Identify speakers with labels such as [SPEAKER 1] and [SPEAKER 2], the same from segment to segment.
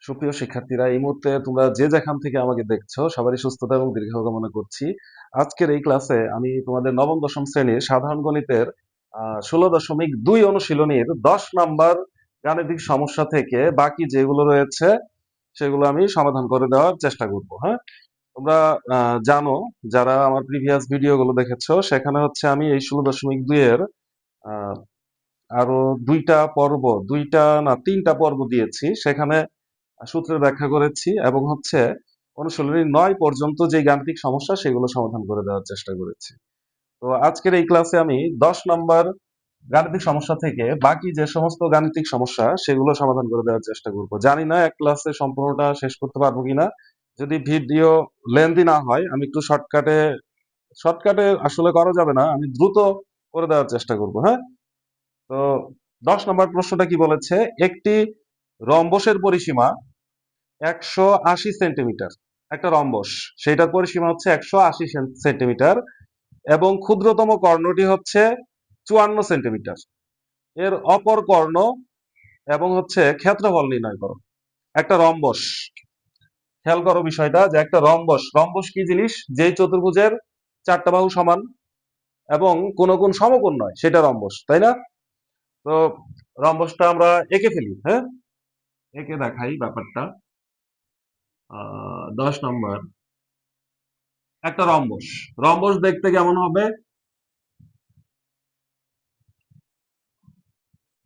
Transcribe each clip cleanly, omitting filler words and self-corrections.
[SPEAKER 1] সুপ্রিয় শিক্ষার্থীরা, এই মুহূর্তে তোমরা যে যেখান থেকে আমাকে দেখছো সবারই সুস্থতা এবং দীর্ঘায়ু কামনা করছি। আজকের এই ক্লাসে আমি তোমাদের নবম দশম শ্রেণীর সাধারণ গণিতের 16.2 অনুশীলনীর 10 নাম্বার গাণিতিক সমস্যা থেকে বাকি যেগুলো রয়েছে সেগুলো আমি সমাধান করে দেওয়ার চেষ্টা করব। হ্যাঁ, তোমরা জানো, যারা আমার প্রিভিয়াস ভিডিওগুলো দেখেছো সেখানে হচ্ছে আমি এই 16.2 এর আহ, আরো দুইটা না তিনটা পর্ব দিয়েছি। সেখানে সূত্রের ব্যাখ্যা করেছি এবং হচ্ছে অনুশীলনী 9 পর্যন্ত যে গাণিতিক সমস্যা সেগুলো সমাধান করে দেওয়ার চেষ্টা করেছি। তো আজকের এই ক্লাসে আমি 10 নম্বর গাণিতিক সমস্যা থেকে বাকি যে সমস্ত গাণিতিক সমস্যা সেগুলো সমাধান করে দেওয়ার চেষ্টা করব। জানি না এক ক্লাসে সম্পূর্ণটা শেষ করতে পারবো কিনা। যদি ভিডিও লেন্দি না হয় আমি একটু শর্টকাটে আসলে করা যাবে না, আমি দ্রুত করে দেওয়ার চেষ্টা করব। হ্যাঁ, তো 10 নম্বর প্রশ্নটা কি বলেছে? একটি রম্বসের পরিসীমা 180 সেন্টিমিটার। একটা রম্বস, সেটার পরিসীমা হচ্ছে 180 সেন্টিমিটার এবং ক্ষুদ্রতম কর্ণটি হচ্ছে 54 সেন্টিমিটার। এর অপর কর্ণ এবং হচ্ছে ক্ষেত্রফল নির্ণয় করো। একটা রম্বস, খেয়াল করো বিষয়টা, যে একটা রম্বস, রম্বস কি জিনিস? যেই চতুর্ভুজের 4টা বাহু সমান এবং কোন সমকোণ নয়, সেটা রম্বস, তাই না? তো রম্বসটা আমরা এঁকে ফেলি। হ্যাঁ, এঁকে দেখাই ব্যাপারটা। 10 নম্বর, একটা রম্বস। রম্বস দেখতে কেমন হবে?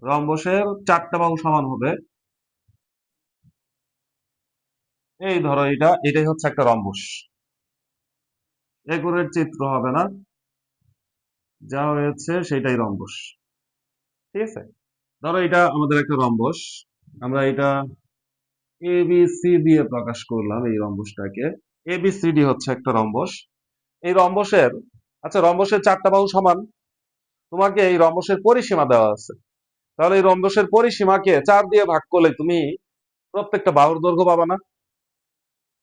[SPEAKER 1] রম্বসের 4টা বাহু সমান হবে। এই ধরো, এটাই হচ্ছে একটা রম্বস। একুরেট চিত্র হবে না, যা হয়েছে সেটাই রম্বস। ঠিক আছে, ধরো এটা আমাদের একটা রম্বস। আমরা এটা এবিসি দিয়ে প্রকাশ করলাম এই রম্বসটাকে। এবিসিডি হচ্ছে একটা রম্বস। এই রম্বসের, আচ্ছা, রম্বসের 4টা বাহু সমান। তোমাকে এই রম্বসের পরিসীমা দেওয়া আছে। তাহলে এই রম্বসের পরিসীমাকে 4 দিয়ে ভাগ করলে তুমি প্রত্যেকটা বাহুর দৈর্ঘ্য পাবা না?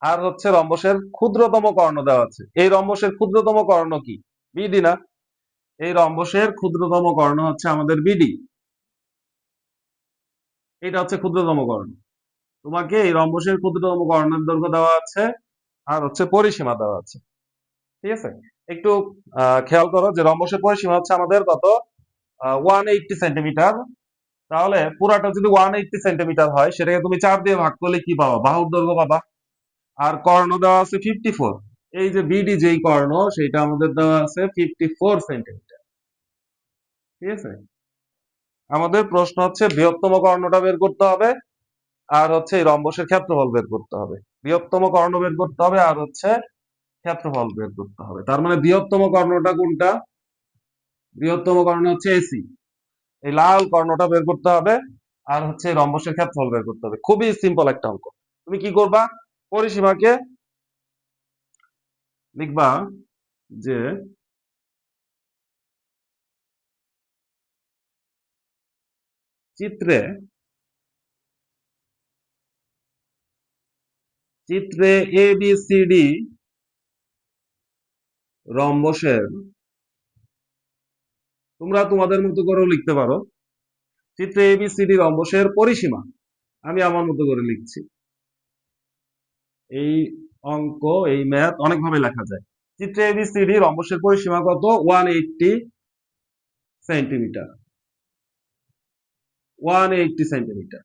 [SPEAKER 1] আর হচ্ছে রম্বসের ক্ষুদ্রতম কর্ণ দেওয়া আছে। এই রম্বসের ক্ষুদ্রতম কর্ণ কি? বিডি না? এই রম্বসের ক্ষুদ্রতম কর্ণ হচ্ছে আমাদের বিডি। এটা হচ্ছে ক্ষুদ্রতম কর্ণ। তোমাকে এই রম্বসের ক্ষুদ্রতম কর্ণের দৈর্ঘ্য দেওয়া আছে আর হচ্ছে পরিসীমা দেওয়া আছে। ঠিক আছে, একটু খেয়াল করো যে রম্বসের পরিসীমা হচ্ছে আমাদের কত? 180 সেন্টিমিটার। তাহলে পুরাটা যদি 180 সেন্টিমিটার হয়, সেটাকে তুমি 4 দিয়ে ভাগ করলে কি পাবা? বাহুর দৈর্ঘ্য পাবা। আর কর্ণ দেওয়া আছে 54। এই যে বিডি যেই কর্ণ, সেটা আমাদের দেওয়া আছে 54 সেন্টিমিটার। ঠিক আছে, আমাদের প্রশ্ন হচ্ছে বৃহত্তম কর্ণটা বের করতে হবে আর হচ্ছে এই রম্বসের ক্ষেত্রফল বের করতে হবে। বৃহত্তম কর্ণ বের করতে হবে আর হচ্ছে ক্ষেত্রফল বের করতে হবে। তার মানে বৃহত্তম কর্ণটা কোনটা? বৃহত্তম কর্ণ হচ্ছে এসি। এই লাল কর্ণটা বের করতে হবে আর হচ্ছে রম্বসের ক্ষেত্রফল বের করতে হবে। খুবই সিম্পল একটা অঙ্ক। তুমি কি করবা? পরিসীমাকে লিখবা যে চিত্রে চিত্রে এ বি সি ডি রম্বসের, তোমরা তোমাদের মতো করেও লিখতে পারো, চিত্রে এ বি সি ডি রম্বসের পরিসীমা। আমি আমার মতো করে লিখছি। এই অঙ্ক, এই ম্যাথ অনেকভাবে লেখা যায়। চিত্রে এ বি সি ডি রম্বসের পরিসীমা কত? 180 সেন্টিমিটার। 180 সেন্টিমিটার।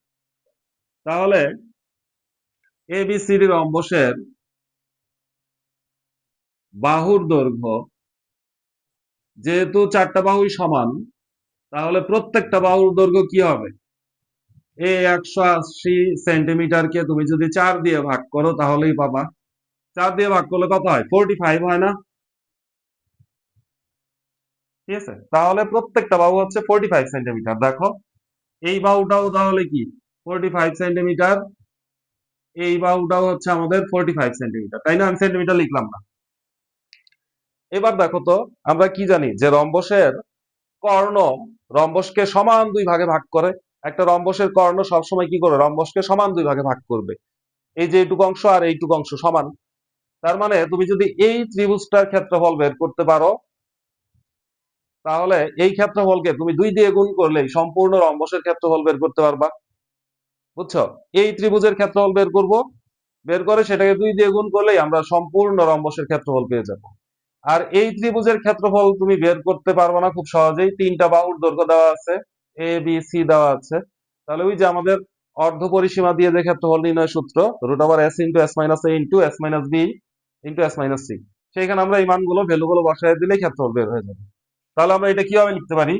[SPEAKER 1] তাহলে এ বি সি ডি রম্বসের বাহুর দৈর্ঘ্য, যেহেতু 4টা বাহুই সমান, তাহলে প্রত্যেকটা বাহুর দৈর্ঘ্য কি হবে? এই 180 সেন্টিমিটারকে তুমি যদি 4 দিয়ে ভাগ করো তাহলেই পাবা। 4 দিয়ে ভাগ করলে কত হয়? 45 হয় না? ঠিক আছে, তাহলে প্রত্যেকটা বাহু হচ্ছে 45 সেন্টিমিটার। দেখো, এই বাহুটাও তাহলে কি 45 সেন্টিমিটার? এই বাহুটাও হচ্ছে আমাদের 45 সেন্টিমিটার, তাই না? আমি সেন্টিমিটার লিখলাম না। এবার দেখো তো, আমরা কি জানি যে রম্বসের কর্ণ রম্বসকে সমান 2 ভাগে ভাগ করে। একটা রম্বসের কর্ণ সবসময় কি করে? রম্বসকে সমান 2 ভাগে ভাগ করবে। এই যে এইটুকু অংশ আর এইটুকু অংশ সমান। তার মানে তুমি যদি এই ত্রিভুজটার ক্ষেত্রফল বের করতে পারো, তাহলে এই ক্ষেত্রফলকে তুমি 2 দিয়ে গুণ করলেই সম্পূর্ণ রম্বসের ক্ষেত্রফল বের করতে পারবা। বুঝছো? এই ত্রিভুজের ক্ষেত্রফল বের করব, বের করে সেটাকে 2 দিয়ে গুণ করলেই আমরা সম্পূর্ণ রম্বসের ক্ষেত্রফল পেয়ে যাব। আর এই ত্রিভুজের ক্ষেত্রফল তুমি বের করতে পারবে না খুব সহজেই, তিনটা বাহুর দৈর্ঘ্য দেওয়া আছে, এ বি সি দেওয়া আছে। তাহলে ওই যে আমাদের অর্ধ পরিসীমা দিয়ে যে ক্ষেত্রফল নির্ণয় সূত্র, root over S into S minus A into S minus B into S minus C, সেইখানে আমরা এই মানগুলো ভ্যালুগুলো বসায় দিলেই ক্ষেত্রফল বের হয়ে যাবে। তাহলে আমরা এটা কিভাবে লিখতে পারি?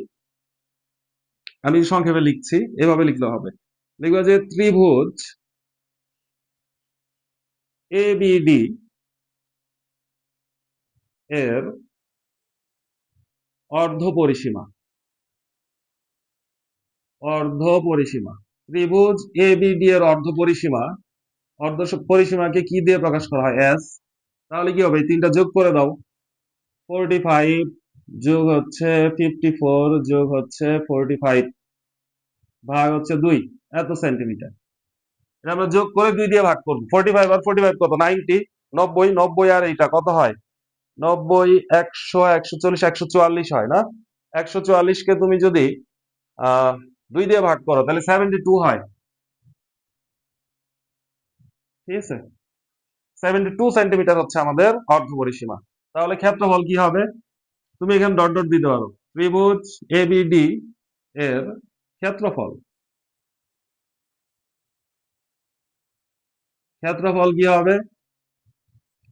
[SPEAKER 1] আমি সংক্ষেপে লিখছি, এভাবে লিখলে হবে। লিখবো যে ত্রিভুজ এ বি ডি এর অর্ধ পরিসীমা, অর্ধ পরিসীমা, ত্রিভুজ এ বি ডি এর অর্ধ পরিসীমা, অর্ধ পরিসীমাকে কি দিয়ে প্রকাশ করা হয়? এস। তাহলে কি হবে? এই তিনটা যোগ করে দাও। 45 যোগ হচ্ছে 54 যোগ হচ্ছে 45 ভাগ হচ্ছে 2, এত সেন্টিমিটার। এটা আমরা যোগ করে 2 দিয়ে ভাগ করবো। 45 আর 45 কত? 90। 90, 90 আর এইটা কত হয়? 90, 100, 140, 144 হয় না? 144 কে তুমি যদি 2 দিয়ে ভাগ করো তাহলে 72 হয়। ঠিক আছে, 72 সেন্টিমিটার হচ্ছে আমাদের অর্ধ পরিসীমা। তাহলে ক্ষেত্রফল কি হবে? তুমি এখানে ডট ডট দিতে পারো, ত্রিভুজ এবিডি এর ক্ষেত্রফল, ক্ষেত্রফল কি হবে?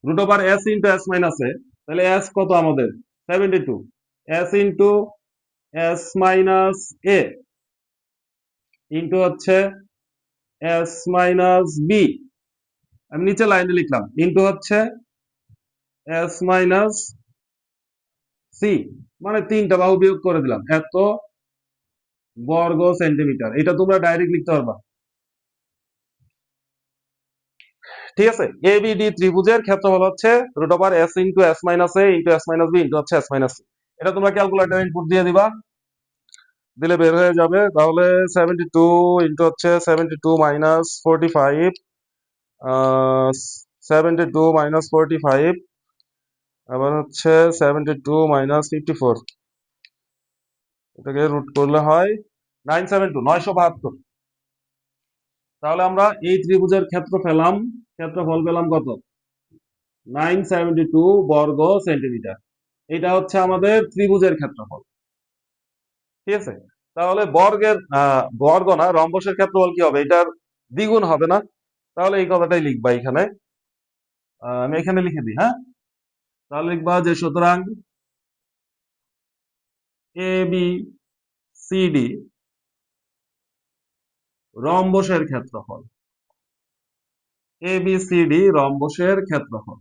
[SPEAKER 1] Root over S into S minus A, তাহলে এস কত আমাদের? 72, S into S minus A into হচ্ছে এস মাইনাস বি, আমি নিচে লাইনে লিখলাম, ইন্টু হচ্ছে এস মাইনাস সি, মানে তিনটা বাহু বিয়োগ করে দিলাম, এত বর্গ সেন্টিমিটার। এটা তোমরা ডাইরেক্ট লিখতে পারবা। ঠিক আছে, এ বি ডি ত্রিভুজের ক্ষেত্রফল হচ্ছে root over S into S minus A into S minus B into হচ্ছে এস মাইনাস সি। এটা তোমরা ক্যালকুলেটর ইনপুট দিয়ে দিবা, দিলে বের হয়ে যাবে। তাহলে 72 ইন্টু হচ্ছে 72 মাইনাস 45, 72 মাইনাস 45, আবার হচ্ছে 72 মাইনাস 54, এটাকে রুট করলে হয় 972, 972। তাহলে আমরা এই ত্রিভুজের ক্ষেত্রফল পেলাম কত? 972 বর্গ সেন্টিমিটার। এটা হচ্ছে আমাদের ত্রিভুজের ক্ষেত্রফল। ঠিক আছে, তাহলে বর্গ না, রম্বসের ক্ষেত্রফল কি হবে? এটার দ্বিগুণ হবে না? তাহলে এই কথাটাই লিখবা এখানে। আমি এখানে লিখে দিই, হ্যাঁ। তাহলে লিখবা যে সুতরাং এ বি সি ডি রম্বসের ক্ষেত্রফল, এ বি সি ডি রম্বসের ক্ষেত্রফল,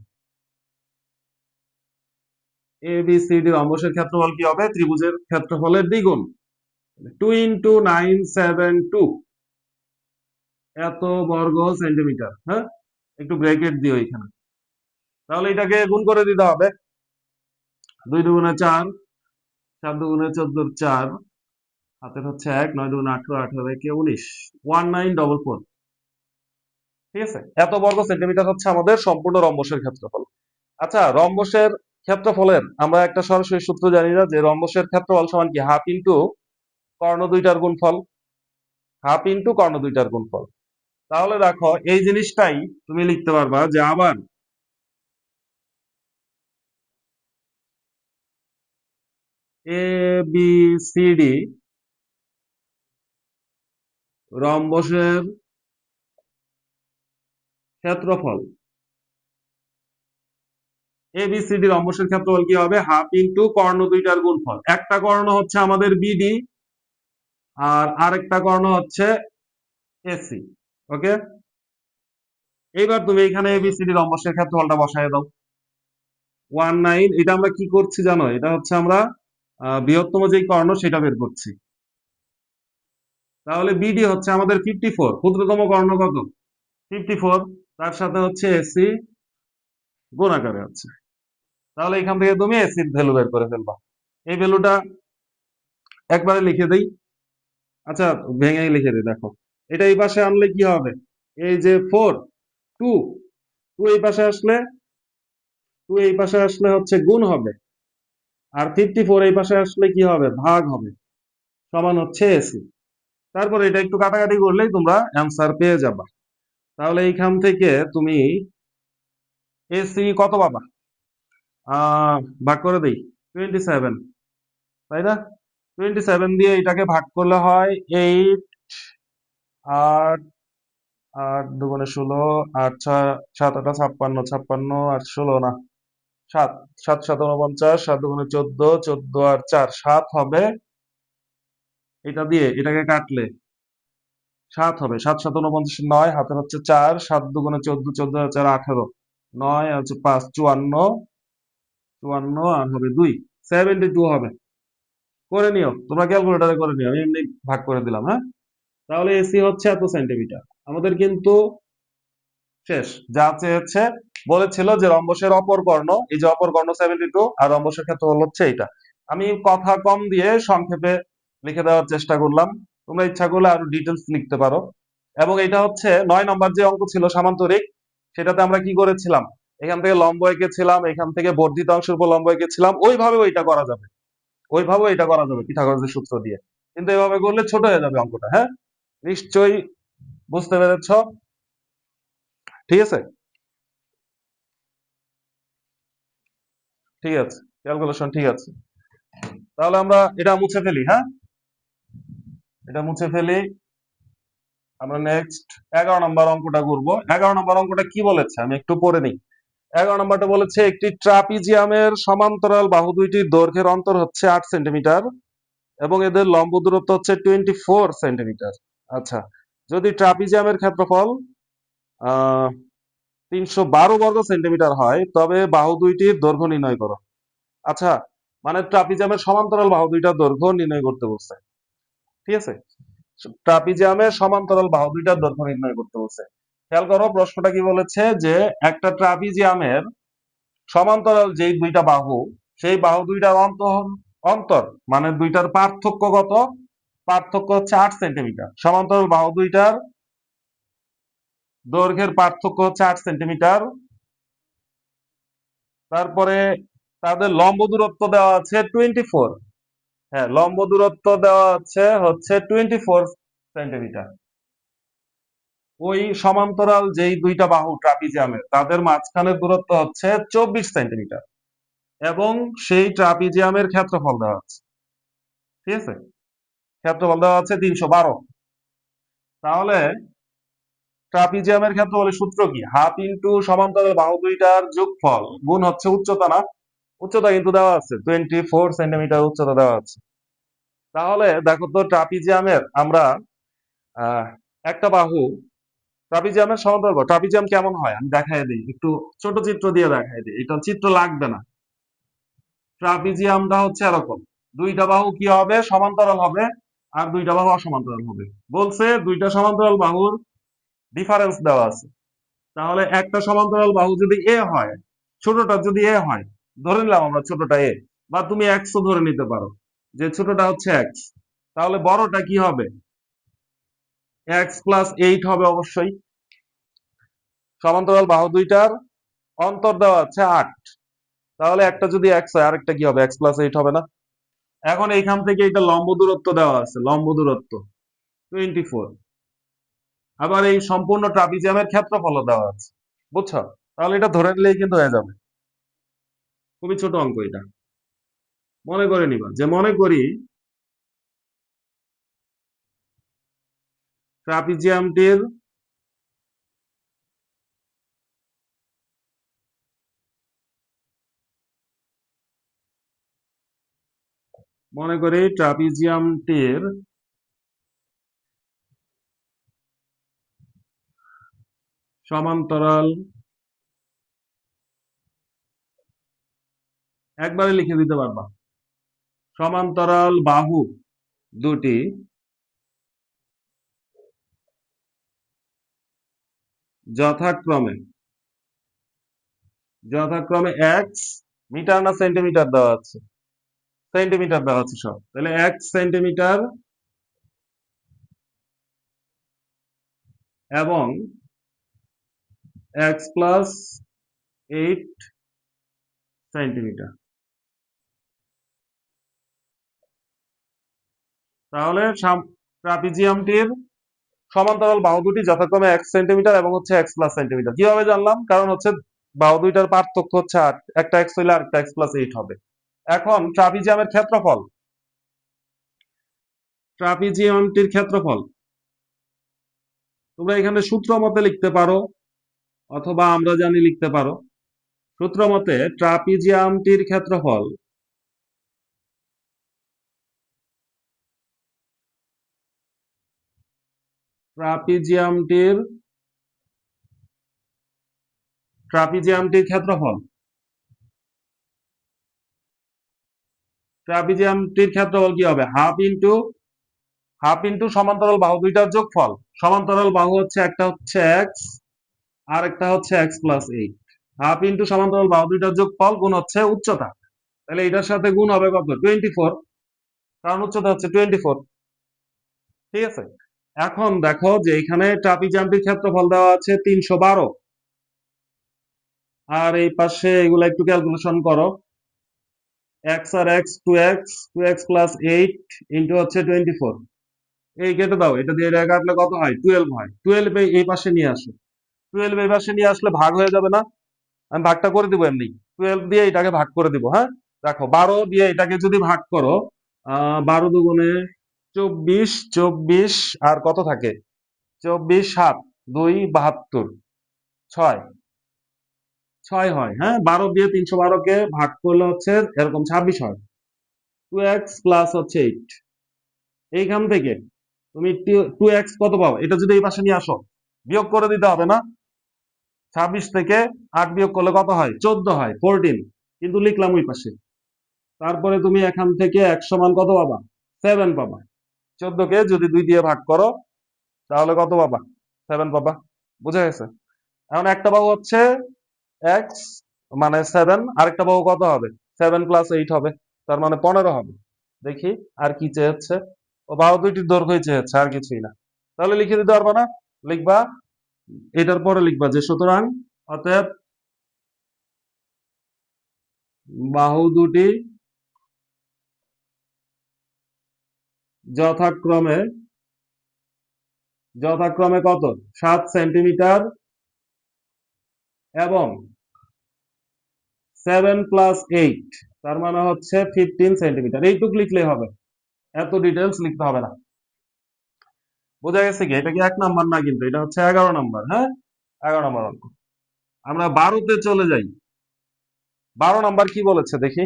[SPEAKER 1] এ বি সি ডি রম্বসের ক্ষেত্রফল কি হবে? ত্রিভুজের ক্ষেত্রফলের দ্বিগুণ, 2 ইন্টু 972, এত বর্গ সেন্টিমিটার। হ্যাঁ, একটু ব্র্যাকেট দিও এখানে। তাহলে এটাকে গুণ করে দিতে হবে, 2 দুগুণে 4, 7 দুগুণে 14, 4 হাতের হচ্ছে 1, 9 দুগুণে 18, 18 একে 19, 1944। ঠিক আছে, এত বর্গ সেন্টিমিটার হচ্ছে আমাদের সম্পূর্ণ রম্বসের ক্ষেত্রফল। আচ্ছা, রম্বসের ক্ষেত্রফলের আমরা একটা সরাসরি সূত্র জানি না, যে রম্বসের ক্ষেত্রফল সমান কি? হাফ ইন্টু কর্ণ দুইটার গুণফল, হাফ ইন্টু কর্ণ দুইটার গুণফল। তাহলে দেখো এই জিনিসটাই তুমি লিখতে পারবা যে আবার এ বি সি ডি রম্বসের ক্ষেত্রফল, এ বি সি ডি রম্বসের ক্ষেত্রফল কি হবে? হাফ ইন্টু কর্ণ দুইটার গুণফল। একটা কর্ণ হচ্ছে আমাদের বিডি আর আরেকটা কর্ণ হচ্ছে এসি। ওকে, এইবার তুমি এখানে এবিসিডি রম্বসের ক্ষেত্রফলটা বসায় দাও। 19, এটা আমরা কি করছি জানো? এটা হচ্ছে আমরা বৃহত্তম যে কর্ণ সেটা বের করছি। তাহলে বিডি হচ্ছে আমাদের 54, ক্ষুদ্রতম কর্ণ কত? 54, তার সাথে হচ্ছে এসি গুণ আকারে হচ্ছে। তাহলে এখান থেকে তুমি এসির ভ্যালু বের করে ফেলবা। এই ভ্যালুটা একবারে লিখে দেই। আচ্ছা, ভেঙে লিখে দিই, দেখো এটা এই পাশে আনলে কি হবে? এই যে 4, 2, 2 এই পাশে আসলে, 2 এই পাশে আসলে হচ্ছে গুণ হবে, আর 54 এই পাশে আসলে কি হবে? ভাগ হবে, সমান হচ্ছে এসি। তারপরে এটা একটু কাটাকাটি করলেই তোমরা অ্যান্সার পেয়ে যাবা। তাহলে এইখান থেকে তুমি এসি কত পাবা? ভাগ করে দেই, 27, তাই না? 27 দিয়ে এটাকে ভাগ করলে হয় 8, আট, আট দুগুণে 16, আট ছয়, সাত আটা 56, 56 আর 16 না, সাত, সাত সাত 49, সাত দুগুণে 14, 14 আর 4 7 হবে। এটা দিয়ে এটাকে কাটলে 7 হবে, 7 7 49, 9 হাতের হচ্ছে 4, 7 দুগুণে 14, 14 আর 4 18, 9 আর হচ্ছে 5 54, 54 আর হবে 2, 72 হবে। করে নিও, তোমরা ক্যালকুলেটারে করে নিও, আমি এমনি ভাগ করে দিলাম, হ্যাঁ। তাহলে এসি হচ্ছে এত সেন্টিমিটার। আমাদের কিন্তু শেষ। যা চেয়েছে, বলেছিল যে রম্বসের অপর কর্ণ, এই যে অপর কর্ণ 72 আর রম্বসের ক্ষেত্রফল হচ্ছে এইটা। আমি কথা কম দিয়ে সংক্ষেপে লিখে দেওয়ার চেষ্টা করলাম, তোমরা ইচ্ছা করলে আরো ডিটেলস লিখতে পারো। এবং এটা হচ্ছে 9 নম্বর যে অঙ্ক ছিল সামান্তরিক, সেটাতে আমরা কি করেছিলাম, এখান থেকে লম্ব এঁকেছিলাম, এখান থেকে বর্ধিত অংশের উপর লম্ব এঁকেছিলাম, ওইভাবেও এটা করা যাবে, ওইভাবেও এটা করা যাবে পিথাগোরাসের সূত্র দিয়ে। কিন্তু এভাবে করলে ছোট হয়ে যাবে অঙ্কটা, হ্যাঁ। নিশ্চয়ই বুঝতে পেরেছ? ঠিক আছে, ঠিক আছে, ক্যালকুলেশন ঠিক আছে। তাহলে আমরা এটা মুছে ফেলি, হ্যাঁ, এটা মুছে ফেলি। আমরা নেক্সট 11 নম্বর অঙ্কটা করবো। 11 নম্বর অঙ্কটা কি বলেছে আমি একটু পড়ে নিই। 11 নম্বরটা বলেছে একটি ট্রাপিজিয়ামের সমান্তরাল বাহু দুইটির দৈর্ঘ্যের অন্তর হচ্ছে 8 সেন্টিমিটার এবং এদের লম্ব দূরত্ব হচ্ছে 24 সেন্টিমিটার। আচ্ছা, যদি ট্রাপিজিয়ামের ক্ষেত্রফল 312 বর্গ সেন্টিমিটার হয় তবে বাহু দুইটির দৈর্ঘ্য নির্ণয় করো। আচ্ছা, মানে ট্রাপিজিয়ামের সমান্তরাল বাহু দুইটার দৈর্ঘ্য নির্ণয় করতে বলছে, ঠিক আছে। ট্রাপিজিয়ামের সমান্তরাল বাহু দুইটার দৈর্ঘ্য নির্ণয় করতে বলছে। খেয়াল করো প্রশ্নটা কি বলেছে, যে একটা ট্রাপিজিয়ামের সমান্তরাল যেই দুইটা বাহু, সেই বাহু দুইটার অন্তর মানে দুইটার পার্থক্য কত? পার্থক্য হচ্ছে 8 সেন্টিমিটার। সমান্তরাল বাহু দুইটার দৈর্ঘ্যের পার্থক্য হচ্ছে 8 সেন্টিমিটার। তারপরে তাদের লম্ব দূরত্ব দেওয়া আছে 24। হ্যাঁ, লম্ব দূরত্ব দেওয়া হচ্ছে 24 সেন্টিমিটার। ওই সমান্তরাল যেই দুইটা বাহু ট্রাপিজিয়ামের, তাদের মাঝখানের দূরত্ব হচ্ছে 24 সেন্টিমিটার এবং সেই ট্রাপিজিয়ামের ক্ষেত্রফল দেওয়া আছে, ঠিক আছে। ক্ষেত্রফল দেওয়া আছে 312। তাহলে ট্রাপিজিয়ামের ক্ষেত্রফলের সূত্র কি? হাফ ইন্টু সমান্তরাল বাহু দুইটার যোগফল গুণ হচ্ছে উচ্চতা, না? উচ্চতা কিন্তু দেওয়া আছে 24 সেন্টিমিটার উচ্চতা দেওয়া আছে। তাহলে দেখো তো ট্রাপিজিয়ামের আমরা আহ একটা বাহু ট্রাপিজিয়ামের সমান্তরাল বাহু, ট্রাপিজিয়াম কেমন হয় আমি দেখাই দিই, একটু ছোট চিত্র দিয়ে দেখাই দিই, এটা চিত্র লাগবে না। ট্রাপিজিয়ামটা হচ্ছে এরকম, দুইটা বাহু কি হবে? সমান্তরাল হবে আর দুইটা বাহু অসমান্তরাল হবে। বলছে দুইটা সমান্তরাল বাহুর ডিফারেন্স দেওয়া আছে। তাহলে একটা সমান্তরাল বাহু যদি এ হয়, ছোটটা যদি এ হয়, ধরে নিলাম আমরা ছোটটা এ, বা তুমি এক্স ও ধরে নিতে পারো যে ছোটটা হচ্ছে এক্স, তাহলে বড়টা কি হবে? x+8 হবে অবশ্যই। সমান্তরাল বাহু দুইটার অন্তর দেওয়া আছে 8, তাহলে একটা যদি এক্স হয় আরেকটা কি হবে? x+8 হবে না? এখন এইখান থেকে এটা লম্ব দূরত্ব দেওয়া আছে, লম্ব দূরত্ব 24। আবার এই সম্পূর্ণ ট্রাপিজিয়ামের ক্ষেত্রফল দেওয়া আছে, বুঝছো? তাহলে এটা ধরে নিলেই কিন্তু হয়ে যাবে। খুবই ছোট অঙ্ক এটা, মনে করে নিবা যে মনে করি ট্রাপিজিয়ামটির মনে করি ট্রাপিজিয়ামটির সমান্তরাল, একবারে লিখে দিতে পারবা, সমান্তরাল বাহু দুটি যথাক্রমে যথাক্রমে এক্স মিটার না সেন্টিমিটার দেওয়া আছে? সেন্টিমিটার দেওয়া আছে সব, তাহলে 1 সেন্টিমিটার এবং x+8 সেন্টিমিটার। তাহলে ট্রাপিজিয়ামটির সমান্তরাল বাহু দুটি যথাক্রমে x সেন্টিমিটার এবং হচ্ছে x প্লাস সেন্টিমিটার। কিভাবে জানলাম? কারণ হচ্ছে বাহু দুইটার পার্থক্য হচ্ছে 8, একটা x হইলে আরেকটা x প্লাস 8 হবে। এখন ট্রাপিজিয়ামটির ক্ষেত্রফল তোমরা এখানে সূত্র মতে লিখতে পারো অথবা আমরা জানি লিখতে পারো। সূত্র মতে ট্রাপিজিয়ামটির ক্ষেত্রফল কি হবে? হাফ ইন্টু সমান্তরাল বাহু দুইটার যোগফল। সমান্তরাল বাহু হচ্ছে একটা হচ্ছে x আর একটা হচ্ছে x প্লাস 8। হাফ ইন্টু সমান্তরাল বাহু দুইটার যোগফল গুণ হচ্ছে উচ্চতা। তাহলে এটার সাথে গুণ হবে কত? 24, কারণ উচ্চতা হচ্ছে 24। ঠিক আছে, এখন দেখো যে এখানে ট্রাপিজিয়ামটির ক্ষেত্রফল দেওয়া আছে 312, আর এই পাশে এগুলা একটু ক্যালকুলেশন করো। x আর x, 2x প্লাস 8 ইন্টু হচ্ছে 24। এই কেটে দাও, এটা দিয়ে এটা কাটলে কত হয়? 12 হয়। 12 এই পাশে নিয়ে আসো। 12 এই পাশে নিয়ে আসলে ভাগ হয়ে যাবে না? আমি ভাগটা করে দিব এমনি। 12 দিয়ে এটাকে ভাগ করে দিব। হ্যাঁ, দেখো 12 দিয়ে এটাকে যদি ভাগ করো, 12 দুগুণে 24, 24 আর কত থাকে? 24, 7, 2, 72, 6, 6 হয়। হ্যাঁ, 12 দিয়ে 312 কে ভাগ করলে হচ্ছে এরকম 26 হয়। 2x প্লাস হচ্ছে 8, এইখান থেকে তুমি 2x কত পাও? এটা যদি এই পাশে নিয়ে আসো, বিয়োগ করে দিতে হবে না? 26 থেকে 8 বিয়োগ করলে কত হয়? 14 হয়, 14, কিন্তু লিখলাম ওই পাশে। তারপরে তুমি এখান থেকে x সমান কত পাবা? 7 পাবা। 14 কে যদি 2 দিয়ে ভাগ করো তাহলে কত পাবা? 7 পাবা। বুঝা গেছে? এখন একটা বাহু হচ্ছে x মানে 7, আরেকটা বাহু কত হবে? 7 প্লাস 8 হবে, তার মানে 15 হবে। দেখি আর কি চেয়েছে? ও বাহু দুইটির দৈর্ঘ্যই চেয়েছে, আর কিছুই না। তাহলে লিখে দিতে পারবা না? লিখবা, এটার পরে লিখবা যে সুতরাং অতএব বাহু দুটি যথাক্রমে কত? 7 সেন্টিমিটার এবং 7 প্লাস 8, তার মানে হচ্ছে 15 সেন্টিমিটার। এইটুক লিখলেই হবে, এত ডিটেলস লিখতে হবে না। বোঝা গেছে কি? এটা কি 1 নাম্বার না, কিন্তু এটা হচ্ছে 11 নাম্বার। হ্যাঁ, 11 নাম্বার অঙ্ক। আমরা 12তে চলে যাই। 12 নাম্বার কি বলেছে দেখি?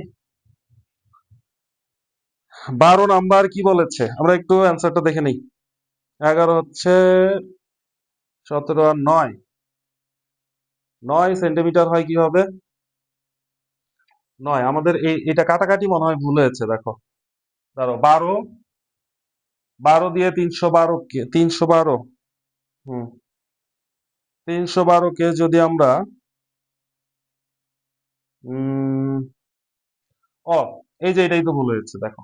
[SPEAKER 1] 12 নাম্বার কি বলেছে আমরা একটু অ্যান্সারটা দেখে নিই। 11 হচ্ছে 17 আর 9, 9 সেন্টিমিটার হয় কিভাবে? 9 আমাদের এটা কাটাকাটি মনে হয় ভুল হয়েছে। দেখো, ধরো 12, 12 দিয়ে 312 কে 312, 312 কে যদি আমরা উম ও এই যে এটাই তো ভুল হয়েছে। দেখো,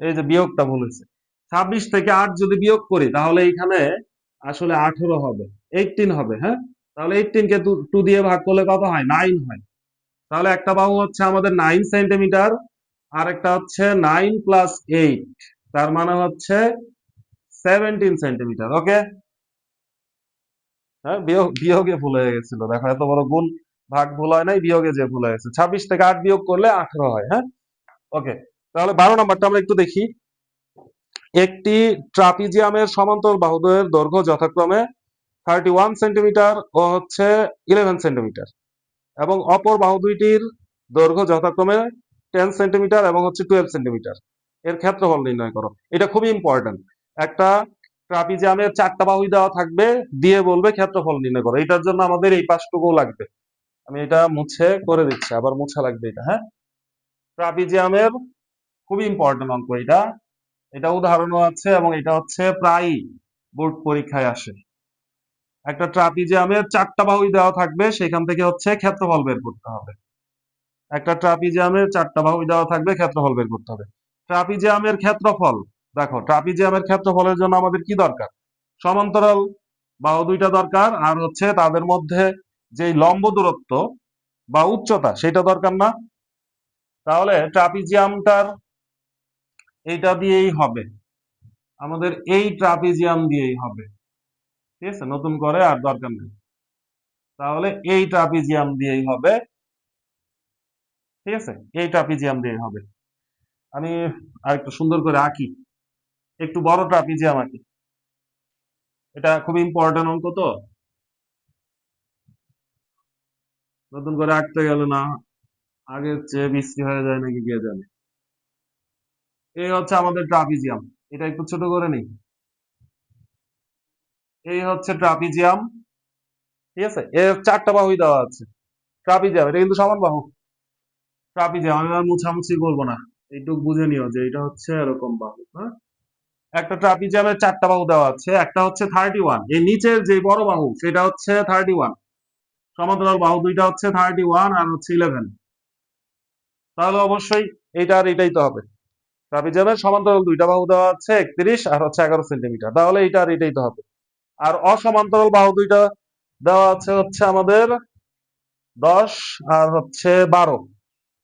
[SPEAKER 1] এই যে বিয়োগটা ভুল হয়েছে। 26 থেকে 8 যদি বিয়োগ করি তাহলে এখানে আসলে 18 হবে, 18 হবে। হ্যাঁ, তাহলে 18 কে 2 দিয়ে ভাগ করলে কত হয়? 9 হয়। তাহলে একটা বাহু হচ্ছে আমাদের 9 সেন্টিমিটার, আর একটা হচ্ছে 9 প্লাস 8, তার মানে হচ্ছে 17 সেন্টিমিটার। ওকে, হ্যাঁ, বিয়োগে ভুল হয়ে গেছিল। দেখো, এত বড় গুণ ভাগ ভুল হয় নাই, বিয়োগে যে ভুল হয়ে গেছে। 26 থেকে 8 বিয়োগ করলে 18 হয়। হ্যাঁ, ওকে, তাহলে 12 নাম্বারটা আমরা একটু দেখি। একটি ট্রাপিজিয়ামের সমান্তরাল বাহুদ্বয়ের দৈর্ঘ্য যথাক্রমে 31 সেন্টিমিটার ও হচ্ছে 11 সেন্টিমিটার এবং অপর বাহু দুইটির দৈর্ঘ্য যথাক্রমে 10 সেন্টিমিটার এবং হচ্ছে 12 সেন্টিমিটার। এর ক্ষেত্রফল নির্ণয় করো। এটা খুবই ইম্পর্টেন্ট। একটা ট্রাপিজিয়ামের 4টা বাহুই দেওয়া থাকবে, দিয়ে বলবে ক্ষেত্রফল নির্ণয় করো। এটার জন্য আমাদের এই পাশটুকু লাগবে। আমি এটা মুছে করে দিচ্ছি, আবার মুছা লাগবে এটা। হ্যাঁ, ট্রাপিজিয়ামের খুবই ইম্পর্টেন্ট অঙ্ক এটা। এটা উদাহরণও আছে এবং এটা হচ্ছে প্রায়ই বোর্ড পরীক্ষায় আসে। একটা ট্রাপিজিয়ামের 4টা বাহুই দেওয়া থাকবে, সেখান থেকে হচ্ছে ক্ষেত্রফল বের করতে হবে। একটা ট্রাপিজিয়ামের 4টা বাহুই দেওয়া থাকবে, ক্ষেত্রফল বের করতে হবে। ট্রাপিজিয়ামের ক্ষেত্রফল, দেখো ট্রাপিজিয়ামের ক্ষেত্রফলের জন্য আমাদের কি দরকার? সমান্তরাল বাহু দুইটা দরকার, আর হচ্ছে তাদের মধ্যে যে লম্ব দূরত্ব বা উচ্চতা সেটা দরকার না? তাহলে ট্রাপিজিয়ামটার এইটা দিয়েই হবে। আমাদের এই ট্রাপিজিয়াম দিয়েই হবে। ঠিক আছে, নতুন করে আর দরকার নেই। তাহলে এই ট্রাপিজিয়াম দিয়েই হবে। ঠিক আছে, এই ট্রাপিজিয়াম দিয়ে হবে। আমি আর একটু সুন্দর করে আঁকি, একটু বড় ট্রাপিজিয়াম আঁকি। এটা খুব ইম্পর্টেন্ট অঙ্ক তো, নতুন করে আঁকতে গেলে না আগের চেয়ে বিশ্রী হয়ে যায় নাকি কে জানে। এই হচ্ছে আমাদের ট্রাপিজিয়াম। এটা একটু ছোট করে নিই। এই হচ্ছে ট্রাপিজিয়াম। ঠিক আছে, এর চারটা বাহুই দেওয়া আছে। ট্রাপিজিয়াম এটা কিন্তু সমান বাহু। ট্রাপিজিয়াম আমি আর মুছামুছি করবো না, এইটুক বুঝে নিও যে এটা হচ্ছে এরকম বাহু। হ্যাঁ, একটা ট্রাপিজিয়ামের চারটা বাহু দেওয়া আছে। একটা হচ্ছে 31, এই নিচের যে বড় বাহু সেটা হচ্ছে 31, সমান্তরাল বাহু দুইটা হচ্ছে 31 আর হচ্ছে 11। তাহলে অবশ্যই এইটা আর এটাই তো হবে। ট্রাপিজিয়ামের সমান্তরাল দুইটা বাহু দেওয়া আছে 31 আর হচ্ছে 11 সেন্টিমিটার, তাহলে এইটা আর এটাই তো হবে। আর অসমান্তরাল বাহু দুইটা দেওয়া আছে হচ্ছে আমাদের 10 আর হচ্ছে 12,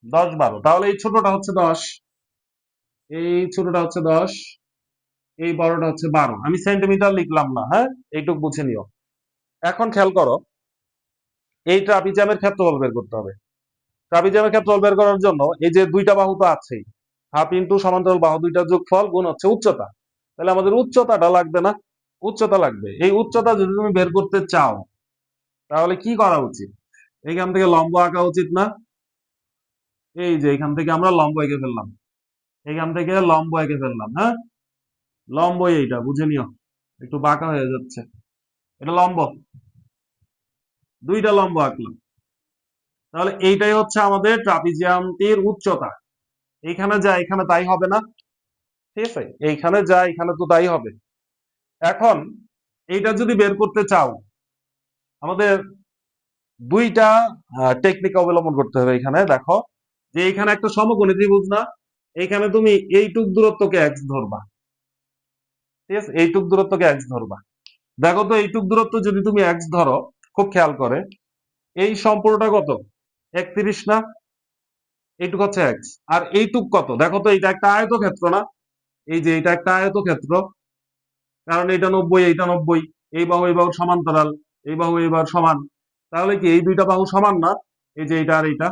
[SPEAKER 1] 10 12, তাহলে এই ছোটটা হচ্ছে 10, এই ছোটটা হচ্ছে 10, এই বড়টা হচ্ছে 12। আমি সেন্টিমিটার লিখলাম না, হ্যাঁ, এইটুক বুঝে নিও। এখন খেয়াল করো, এই ট্রাপিজিয়ামের ক্ষেত্রফল বের করতে হবে। ট্রাপিজিয়ামের ক্ষেত্রফল বের করার জন্য এই যে দুইটা বাহু তো আছেই, হাফ ইন্টু সমান্তরাল বাহু দুইটার যোগফল গুণ হচ্ছে উচ্চতা। তাহলে আমাদের উচ্চতাটা লাগবে না? উচ্চতা লাগবে। এই উচ্চতা যদি তুমি বের করতে চাও তাহলে কি করা উচিত? এখান থেকে লম্ব আঁকা উচিত না? এই যে এখান থেকে আমরা লম্ব এঁকে ফেললাম, এখান থেকে লম্ব এঁকে ফেললাম। হ্যাঁ, লম্ব এইটা বুঝে নিও, একটু বাঁকা হয়ে যাচ্ছে। এটা লম্ব, দুইটা লম্ব আঁকলাম। তাহলে এইটাই হচ্ছে আমাদের ট্রাপিজিয়ামটির উচ্চতা। এইখানে যা এখানে তাই হবে না? ঠিক আছে, এইখানে যা এখানে তো তাই হবে। এখন এইটা যদি বের করতে চাও আমাদের দুইটা টেকনিক অবলম্বন করতে হবে। এখানে দেখো যে এখানে একটা সমকোণী ত্রিভুজ না, এইখানে তুমি এইটুক দূরত্বকে এক্স ধরবা। ঠিক আছে, এইটুক দূরত্বকে এক্স ধরবা। দেখো তো এইটুক দূরত্ব যদি তুমি এক্স ধরো, খুব খেয়াল করে, এই সম্পূর্ণটা কত? 31 না? এইটুক হচ্ছে এক্স। আর এইটুক কত? দেখো তো এটা একটা আয়তক্ষেত্র না? এই যে এটা একটা আয়তক্ষেত্র, কারণ এটা 90, এইটা 90, এই বাহু এই বাহু সমান্তরাল, এই বাহু এই বাহু সমান। তাহলে কি এই দুইটা বাহু সমান না? এই যে এটা আর এইটা,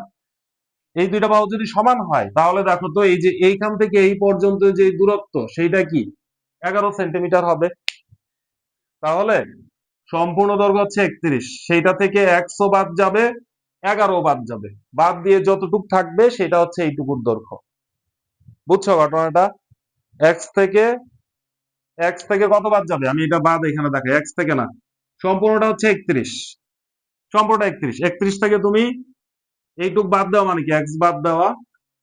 [SPEAKER 1] এই দুইটা বাহু যদি সমান হয় তাহলে দেখো তো এই যে এইখান থেকে এই পর্যন্ত যে দূরত্ব সেইটা কি 11 সেন্টিমিটার হবে। তাহলে সম্পূর্ণ দৈর্ঘ্য হচ্ছে 31, সেইটা থেকে 100 বাদ যাবে, 11 বাদ যাবে, বাদ দিয়ে যতটুক থাকবে সেটা হচ্ছে এইটুকুর দৈর্ঘ্য। বুঝছো ঘটনাটা? এক্স থেকে এক্স থেকে কত বাদ যাবে? আমি এটা বাদ এখানে দেখো, এক্স থেকে না, সম্পূর্ণটা হচ্ছে 31, সম্পূর্ণটা 31, 31 থেকে তুমি এইটুক বাদ দেওয়া মানে কি এক্স বাদ দেওয়া,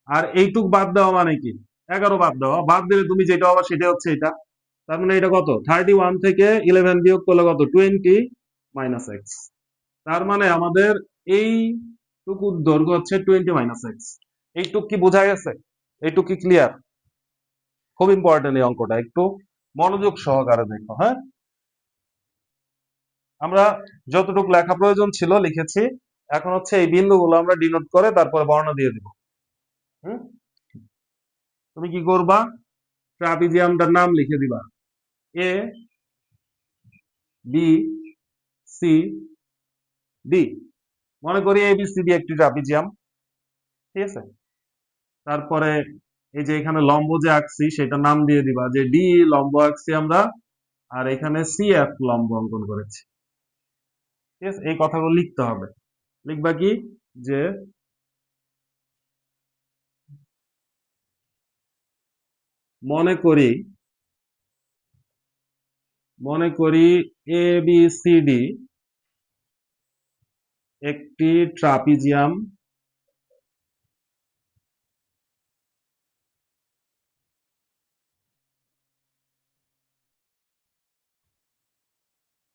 [SPEAKER 1] আর এইটুক বাদ দেওয়া মানে কি 11 বাদ দেওয়া। বাদ দিলে তুমি যেটা হবে সেটা হচ্ছে এটা। তার মানে এটা কত? 31 থেকে 11 বিয়োগ করলে কত? 20 মাইনাস এক্স। তার মানে আমাদের এই টুকুর দৈর্ঘ্য হচ্ছে 20 মাইনাস এক্স। এইটুক কি বোঝা গেছে? এইটুক কি ক্লিয়ার? খুব ইম্পর্টেন্ট এই অঙ্কটা, একটু মনোযোগ সহকারে দেখো। হ্যাঁ, আমরা যতটুকু লেখা প্রয়োজন ছিল লিখেছি। এখন হচ্ছে এই বিন্দুগুলো আমরা ডিনোট করে তারপরে বর্ণ দিয়ে দিব। হুম, তুমি কি করবা? ট্রাপিজিয়ামটার নাম লিখে দিবা, এ বি সি ডি। মনে করি এ বি সি ডি একটি ট্রাপিজিয়াম। ঠিক আছে, তারপরে এই যে এখানে লম্ব যে আঁকছি সেটা নাম দিয়ে দিবা যে ডি লম্ব আঁকছি আমরা, আর এখানে সি এফ লম্ব অঙ্কন করেছি। ঠিক আছে, এই কথাগুলো লিখতে হবে। লিখবা কি? যে মনে করি মনে করি এ বি সি ডি একটি ট্রাপিজিয়াম,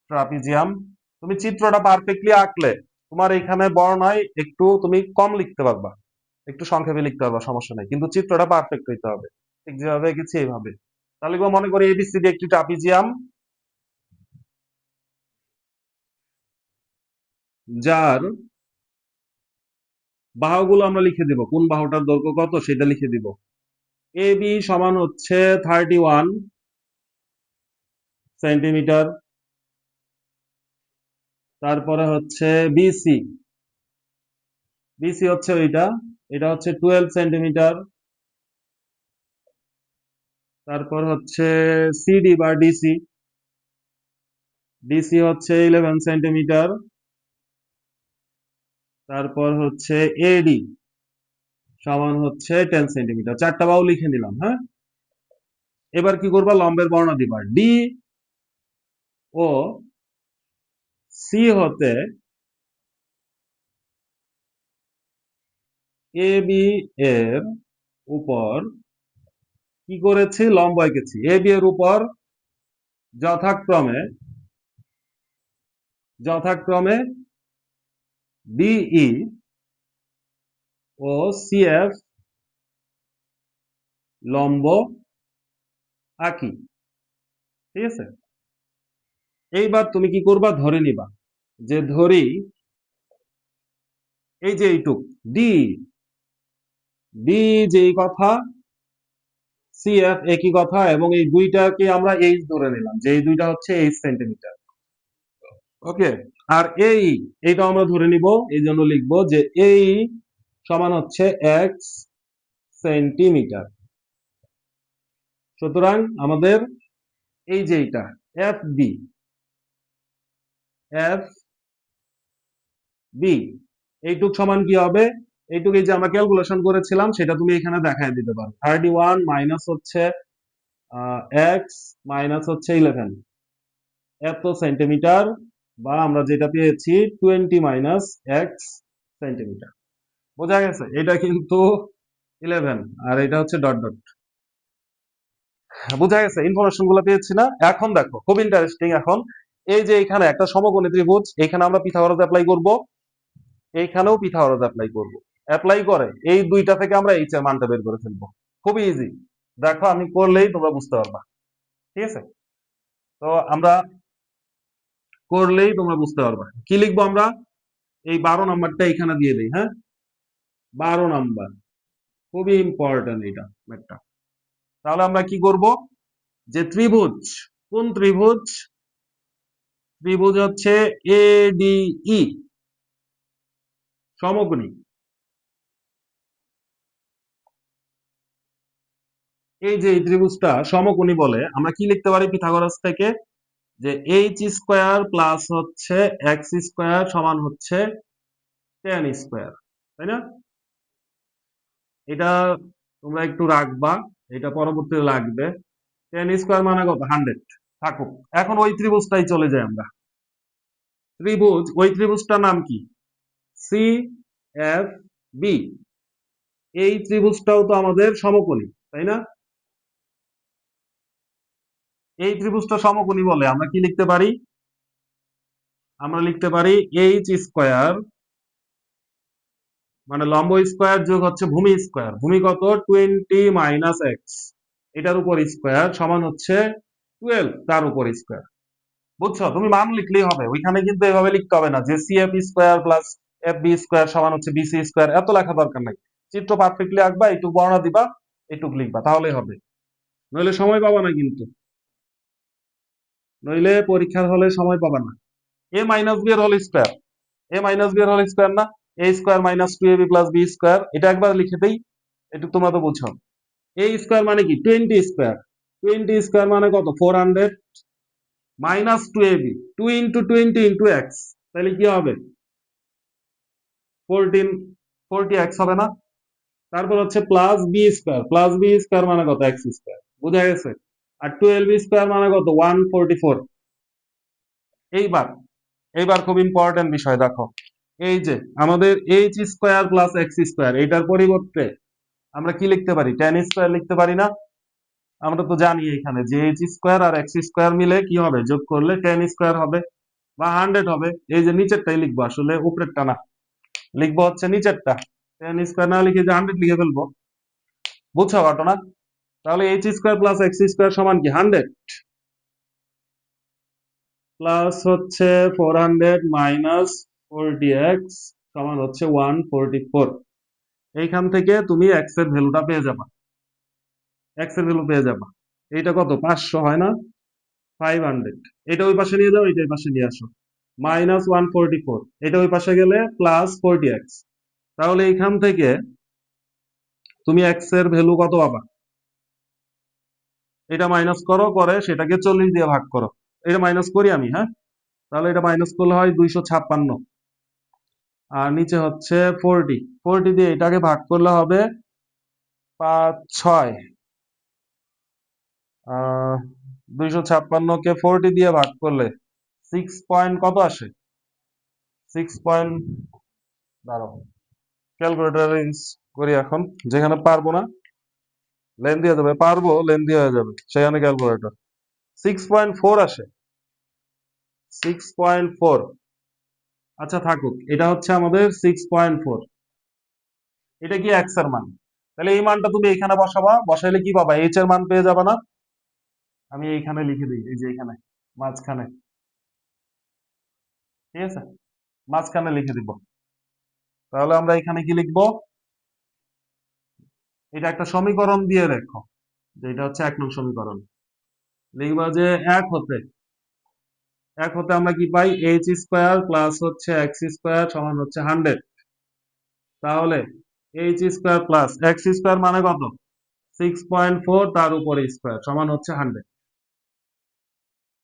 [SPEAKER 1] ট্রাপিজিয়াম। তুমি চিত্রটা পারফেক্টলি আঁকলে তোমার এখানে বর্ণনায় একটু তুমি কম লিখতে পারবা, একটু সংক্ষেপে লিখতে পারবা, সমস্যা নেই, কিন্তু চিত্রটা পারফেক্ট হইতে হবে। ঠিক যেভাবে এঁকেছি এইভাবে। তাহলে মনে করি এবিসিডি একটি ট্রাপিজিয়াম যার বাহুগুলো আমরা লিখে দিব, কোন বাহুটার দৈর্ঘ্য কত সেটা লিখে দিব। এ বি সমান হচ্ছে 31, সেন্টিমিটার। তারপরে হচ্ছে বিসি, বিসি হচ্ছে ওইটা, এটা হচ্ছে 12 সেন্টিমিটার। তারপর হচ্ছে সিডি বা ডিসি, ডিসি হচ্ছে 11 সেন্টিমিটার। তারপর হচ্ছে এডি সমান হচ্ছে 10 সেন্টিমিটার। চারটা বাহু লিখে নিলাম, হ্যাঁ। এবার কি করবা, লম্বের বর্ণ দিবা। ডি ও সি হতে এ বি এর উপর কি করেছি, লম্ব এঁকেছি। এ বি এর উপর যথাক্রমে যথাক্রমে ডিই ও সিএফ লম্ব আঁকি, ঠিক আছে। এইবার তুমি কি করবা, ধরে নিবা যে ধরি এই যে এইটুক ডি, ডি যেই কথা, সিএফ একই কথা, এবং এই দুইটাকে আমরা এইচ ধরে নিলাম যে এই দুইটা হচ্ছে 8 সেন্টিমিটার। ওকে। আর এই এইটা আমরা ধরে নিব, এই জন্য লিখবো যে এই সমান হচ্ছে এক্স সেন্টিমিটার। সুতরাং আমাদের এই যে এইটা এফ বি, এফ বি এইটুক সমান কি হবে, এইটুক এই যে আমরা ক্যালকুলেশন করেছিলাম সেটা তুমি এখানে দেখায় দিতে পারো। 31 মাইনাস হচ্ছে এক্স মাইনাস হচ্ছে 11, এত সেন্টিমিটার, বা আমরা যেটা পেয়েছি 20 মাইনাস এক্স সেন্টিমিটার। বোঝা গেছে, এটা কিন্তু 11 আর এটা হচ্ছে ডট ডট। বোঝা গেছে, ইনফরমেশন গুলো পেয়েছি না। এখন দেখো খুব ইন্টারেস্টিং। এখন এই যে এখানে একটা সমকোণী ত্রিভুজ, এখানে আমরা পিথাগোরাস অ্যাপ্লাই করব, এইখানেও পিথাগোরাস অ্যাপ্লাই করব। অ্যাপ্লাই করে এই দুইটা থেকে আমরা এইচ এর মানটা বের করে ফেলবো। খুবই ইজি, দেখো আমি করলেই তোমরা বুঝতে পারবা, ঠিক আছে। তো আমরা করলেই তোমরা বুঝতে পারবা। কি লিখবো আমরা, এই 12 নাম্বারটা এখানে দিয়ে দিই, হ্যাঁ। 12 নাম্বার খুবই ইম্পর্টেন্ট এটা একটা। তাহলে আমরা কি করব, যে ত্রিভুজ, কোন ত্রিভুজ, ত্রিভুজ হচ্ছে এডিই সমকোণী। এই যে এই ত্রিভুজটা সমকোণী বলে আমরা কি লিখতে পারি পিথাগোরাস থেকে, যে এইচ স্কোয়ার প্লাস হচ্ছে এক্স স্কোয়ার সমান হচ্ছে 10 স্কোয়ার, তাই না। এটা তোমরা একটু রাখবা, এটা পরবর্তীতে লাগবে। 10 স্কোয়ার মানে কত, 100। থাকুক, এখন ওই ত্রিভুজটাই চলে যায় আমরা। ত্রিভুজ, ওই ত্রিভুজটার নাম কি, সি এফ বি। এই ত্রিভুজটাও তো আমাদের সমকোণী, তাই না। এই ত্রিভুজটা সমকোণী বলে আমরা কি লিখতে পারি, আমরা লিখতে পারি এইচ স্কোয়ার মানে লম্ব স্কোয়ার যোগ হচ্ছে ভূমি স্কোয়ার, ভূমি কত 20 মাইনাস এক্স, এটার উপর স্কোয়ার সমান হচ্ছে 12 তার উপর স্কোয়ার। বুঝছো, তুমি মান লিখলেই হবে, ওইখানে কিন্তু এভাবে লিখতে হবে না যে C F square plus F B square সমান হচ্ছে বিসি স্কোয়ার, এত লেখা দরকার নাই। চিত্র পারফেক্টলি আঁকবা, একটু বর্ণনা দিবা, এইটুক লিখবা, তাহলেই হবে। নইলে সময় পাবা না কিন্তু, নইলে পরীক্ষার হলে সময় পাবা না। এ মাইনাস বি এর whole square, A minus B এর হোল স্কোয়ার না, A square minus 2ab plus B square, এটা একবার লিখে দেই, একটু তোমরা তো বুঝো। এ স্কোয়ার মানে কি 20 স্কোয়ার, 20 স্কোয়ার মানে কত 400, মাইনাস 2ab, 2 × 20 × x, তাহলে কি হবে 14, 40x হবে না। তারপর হচ্ছে plus B square, plus B square মানে কত এক্স স্কোয়ার, বোঝা গেছে। আর 12 স্কোয়ার মানে কত 144। এইবার, এইবার খুব ইম্পর্টেন্ট বিষয় দেখো, এই যে আমাদের H square plus x square, এইটার পরিবর্তে আমরা কি লিখতে পারি, 10 স্কোয়ার লিখতে পারি না। আমরা তো জানি এখানে যে এইচ স্কোয়ার আর এক্স স্কোয়ার মিলে কি হবে, যোগ করলে 10 স্কোয়ার হবে বা 100 হবে। এই যে নিচেরটাই লিখবো, আসলে উপরেরটা না, লিখবো হচ্ছে নিচেরটা। 10 স্কোয়ার না লিখে যে 100 লিখে ফেলবো, বুঝছো ঘটনা। তাহলে H square plus x square সমান কি 100, প্লাস হচ্ছে 400 মাইনাস 40x সমান হচ্ছে 144। এইখান থেকে তুমি এক্স এর ভ্যালুটা পেয়ে যাবা, এক্স এর ভ্যালু পেয়ে যাবা। এইটা কত 500 হয় না, 500, এটা ওই পাশে নিয়ে যাও, এটা ওই পাশে নিয়ে আসো। -144, এটা ওই পাশে গেলে +40x। তাহলে এখান থেকে তুমি x এর ভ্যালু কত পাবা? এটা মাইনাস করো, করে সেটাকে 40 দিয়ে ভাগ করো। এটা মাইনাস করি আমি, হ্যাঁ? তাহলে এটা মাইনাস করলে হয় 256, আর নিচে হচ্ছে 40 দিয়ে এটাকে ভাগ করলে হবে 5 6। 256 কে 40 দিয়ে ভাগ করলে 6 পয়েন্ট কত আসে? 6 পয়েন্ট, দাঁড়াও ক্যালকুলেটর ইউজ করি এখন, যেখানে পারবো না লেন্দি হয়ে যাবে, পারবো লেন্দি হয়ে যাবে, সেখানে ক্যালকুলেটর। 6.4 আসে, 6.4। আচ্ছা থাকুক, এটা হচ্ছে আমাদের 6.4। এটা কি এক্স এর মান? তাহলে এই মানটা তুমি এখানে বসাবা, বসাইলে কি পাবা? এইচ এর মান পেয়ে যাবে না? আমি এইখানে লিখে দিই, এই যে এখানে মাঝখানে, ঠিক আছে, মাঝখানে লিখে দিব। তাহলে আমরা এখানে কি লিখবো? এটা একটা সমীকরণ দিয়ে রেখো, যে এটা হচ্ছে 1 নং সমীকরণ। লিখবা যে এক হতে আমরা কি পাই? এইচ স্কোয়ার প্লাস হচ্ছে এক্স স্কোয়ার সমান হচ্ছে 100। তাহলে H square plus x square মানে কত? 6.4, তার উপরে স্কোয়ার সমান হচ্ছে 100।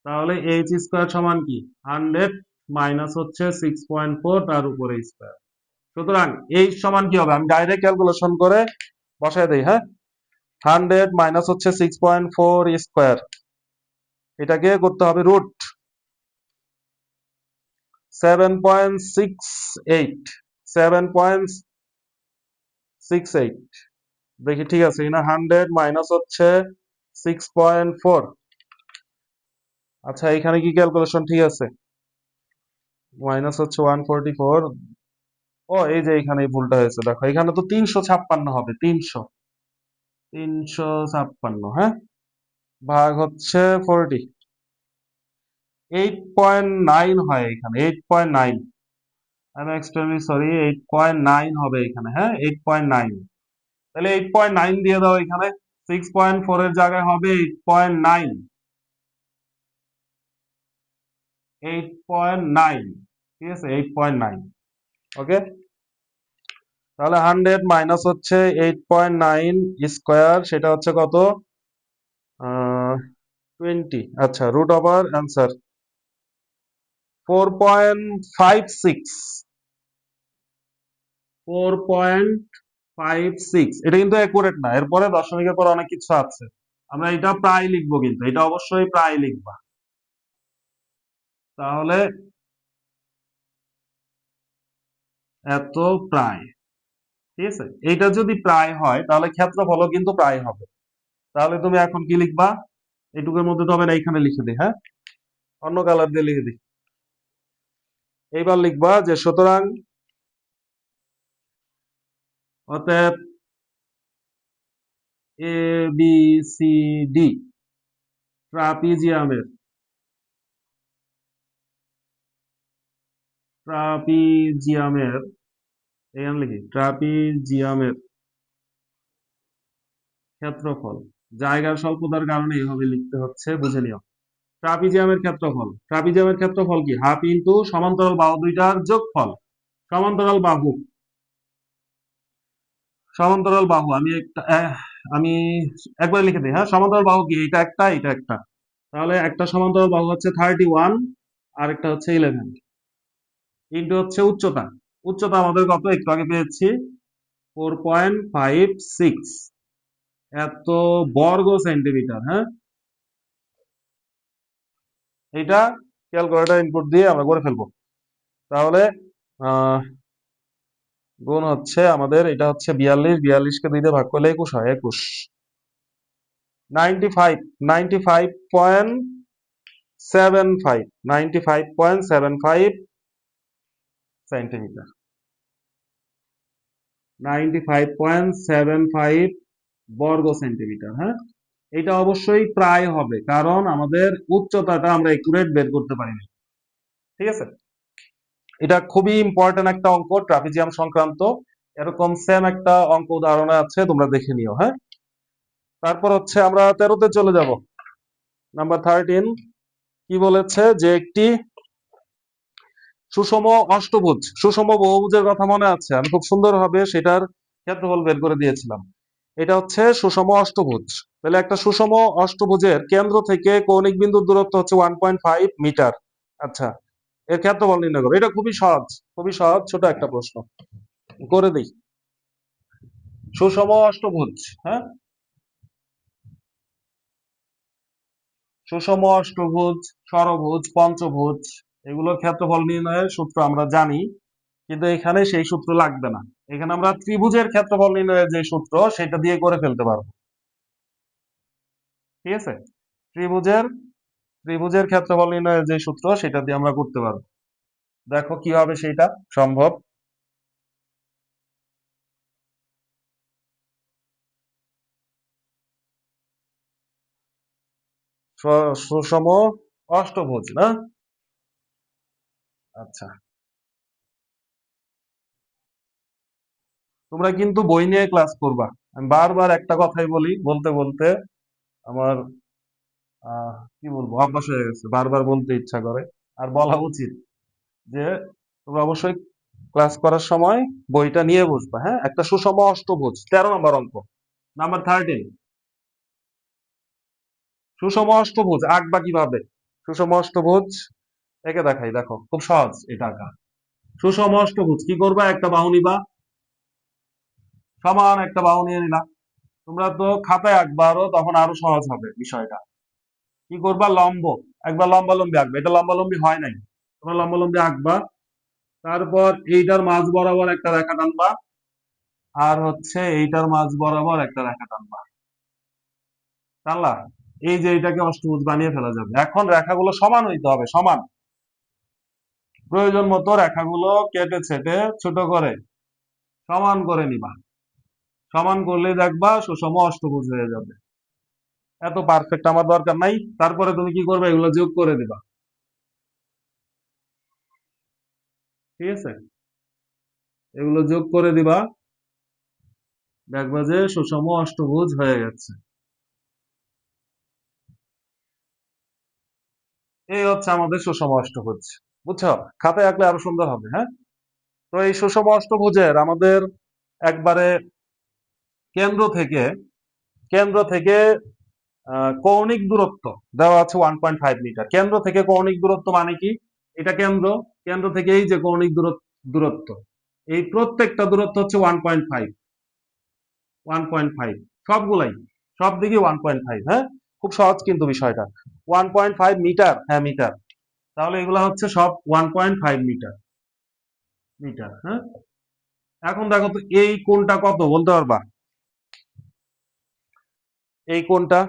[SPEAKER 1] তাহলে এইচ স্কোয়ার সমান কি? 100 মাইনাস হচ্ছে 6.4, তার উপরে স্কোয়ার। সুতরাং এই সমান কি হবে? আমি ডাইরেক্ট ক্যালকুলেশন করে বসাই দেই, হ্যাঁ। 100 মাইনাস হচ্ছে 6.4 স্কোয়ার, এটাকে করতে হবে রুট 7.68, 7.68। দেখি ঠিক আছে কিনা। 100 মাইনাস হচ্ছে 6.4। আচ্ছা এখানে কি ক্যালকুলেশন ঠিক আছে? মাইনাস হচ্ছে 144। ও এই যে এখানে ভুলটা হয়েছে, দেখো এখানে তো 356 হবে, 356, হ্যাঁ, ভাগ হচ্ছে 40। 8.9 হয় এখানে, 8.9। আমি এক্সট্রিমলি সরি, 8.9 হবে এখানে, হ্যাঁ, 8.9। তাহলে 8.9 দিয়ে দাও এখানে, 6.4 এর জায়গায় হবে 8.9, 8.9, ঠিক আছে, 8.9। ওকে, তাহলে 100 মাইনাস হচ্ছে 8.9 স্কোয়ার, সেটা হচ্ছে কত? 20। আচ্ছা, রুট ওভার অ্যান্সার 4.56, 4.56। এটা কিন্তু অ্যাকুরেট না, এরপরে দশমিকের পর অনেক কিছু আছে, আমরা এটা প্রায় লিখবো, কিন্তু এটা অবশ্যই প্রায় লিখবা। তাহলে এত প্রায়, ঠিক আছে, এটা যদি প্রায় হয় তাহলে ক্ষেত্রফলও কিন্তু প্রায় হবে। তাহলে তুমি এখন কি লিখবা? এইটুকুর মধ্যে তো হবে না, এইখানে লিখে দিই, হ্যাঁ, অন্য কালার দিয়ে লিখে দিই। এইবার লিখবা যে সুতরাং অতএব এ বি সি ডি ট্রাপিজিয়ামের ট্রাপিজিয়ামের এখানে লিখি, ট্রাপিজিয়ামের ক্ষেত্রফল, জায়গার স্বল্পতার কারণে এভাবে লিখতে হচ্ছে, বুঝে নিও। ট্রাপিজিয়ামের ক্ষেত্রফল কি? হাফ ইন্টু সমান্তরাল বাহু দুইটার যোগফল। সমান্তরাল বাহু, আমি একটা আমি একবার লিখে দিই, হ্যাঁ। সমান্তরাল বাহু কি? এটা একটা, এটা একটা। তাহলে একটা সমান্তরাল বাহু হচ্ছে 31, আর একটা হচ্ছে 11, ইন্টু হচ্ছে উচ্চতা। উচ্চতা আমাদের কত? একটু আগে পেয়েছি, 4.56, এত বর্গ সেন্টিমিটার, হ্যাঁ। এটা ক্যালকুলেটর ইনপুট দিয়ে আমরা করে ফেলবো। তাহলে আহ গুণ হচ্ছে আমাদের, এটা হচ্ছে 42, 42কে 2 দিয়ে ভাগ করলে 21 হয়, 21। 95, 95.75, 95.75 সেন্টিমিটার, 95.75 বর্গ সেন্টিমিটার, হ্যাঁ। এটা অবশ্যই প্রায় হবে, কারণ আমাদের উচ্চতাটা আমরা একুরেট বের করতে পারিনি, ঠিক আছে। এটা খুবই ইম্পর্টেন্ট একটা অঙ্ক, ট্রাপিজিয়াম সংক্রান্ত। এরকম সেম একটা অঙ্ক উদাহরণে আছে, তোমরা দেখে নিও, হ্যাঁ। তারপর হচ্ছে আমরা 13তে চলে যাব, নাম্বার 13। কি বলেছে যে একটি সুষম অষ্টভুজ, সুষম বহুভুজের কথা মনে আছে? আমি খুব সুন্দরভাবে সেটার ক্ষেত্রফল বের করে দিয়েছিলাম। এটা হচ্ছে সুষম অষ্টভুজ। তাহলে একটা সুষম অষ্টভুজের কেন্দ্র থেকে কৌণিক বিন্দুর দূরত্ব হচ্ছে 1.5 মিটার। আচ্ছা, এর ক্ষেত্রফল নির্ণয় করো। এটা খুবই সহজ, খুবই সহজ, ছোট একটা প্রশ্ন করে দিই। সুষম অষ্টভুজ, হ্যাঁ, সুষম অষ্টভুজ, ষড়ভুজ, পঞ্চভুজ, এগুলোর ক্ষেত্রফল নির্ণয়ের সূত্র আমরা জানি, কিন্তু এখানে সেই সূত্র লাগবে না। এখানে আমরা ত্রিভুজের ক্ষেত্রফল নির্ণয়ের যে সূত্র সেটা দিয়ে করে ফেলতে পারবো। ঠিক আছে, ত্রিভুজের ত্রিভুজের ক্ষেত্রফল নির্ণয়ের যে সূত্র সেটা দিয়ে আমরা করতে পারবো। দেখো কিভাবে সেটা সম্ভব। সুষম অষ্টভুজ না? আচ্ছা, তোমরা কিন্তু বই নিয়ে ক্লাস করবা। আমি বারবার একটা কথাই বলি, বলতে বলতে আমার কি বলবো, অভ্যাস হয়ে গেছে, বারবার বলতে ইচ্ছা করে। আর বলা উচিত যে তোমরা অবশ্যই ক্লাস করার সময় বইটা নিয়ে বসবা। হ্যাঁ, একটা সুষম অষ্টভুজ, 13 নম্বর অঙ্ক, নাম্বার 13। সুষম অষ্টভুজ আঁকবা কিভাবে? সুষম অষ্টভুজ একে দেখাই, দেখো খুব সহজ এটা আঁকা। সুষম অষ্টভুজ কি করবা, একটা বাহু নিবা, সমান একটা বাহু নিয়ে নিলা। তোমরা তো খাতায় আঁকবা, আরো তখন আরো সহজ হবে বিষয়টা। কি করবা, লম্ব, একবার লম্বালম্বি আঁকবে। এটা লম্বালম্বি হয় নাই, তোমরা লম্বালম্বি আঁকবা। তারপর এইটার মাঝ বরাবর একটা রেখা টানবা, আর হচ্ছে এইটার মাঝ বরাবর একটা রেখা টানবা। টানলা, এই যে এটাকে অষ্টভুজ বানিয়ে ফেলা যাবে। এখন রেখাগুলো সমান হইতে হবে, সমান। প্রয়োজন মতো রেখাগুলো কেটে ছেটে ছোট করে সমান করে নিবা। সমান করলে দেখবা সুষম অষ্টভুজ হয়ে যাবে। এত পারফেক্ট আমার দরকার নাই। তারপরে তুমি কি করবে, এগুলো যোগ করে দিবা। ঠিক আছে, এগুলো যোগ করে দিবা, দেখবা যে সুষম অষ্টভুজ হয়ে গেছে। এই হচ্ছে আমাদের সুষম অষ্টভুজ। বুঝছো, খাতায় আঁকলে আরো সুন্দর হবে। হ্যাঁ, তো এই সুষম অষ্টভুজের আমাদের একবারে কেন্দ্র থেকে কৌণিক দূরত্ব দেওয়া আছে 1.5 মিটার। কেন্দ্র থেকে কৌণিক দূরত্ব মানে কি? এটা কেন্দ্র, কেন্দ্র থেকে এই যে কৌণিক দূরত্ব, এই প্রত্যেকটা দূরত্ব হচ্ছে 1.5, 1.5, সবগুলাই, সব দিকে 1.5। হ্যাঁ, খুব সহজ কিন্তু বিষয়টা। 1.5 মিটার, হ্যাঁ মিটার। তাহলে এগুলা হচ্ছে সব 1.5 মিটার, মিটার। হ্যাঁ, এখন দেখো তো এই কোণটা কত বলতে পারবা? এই কোণটা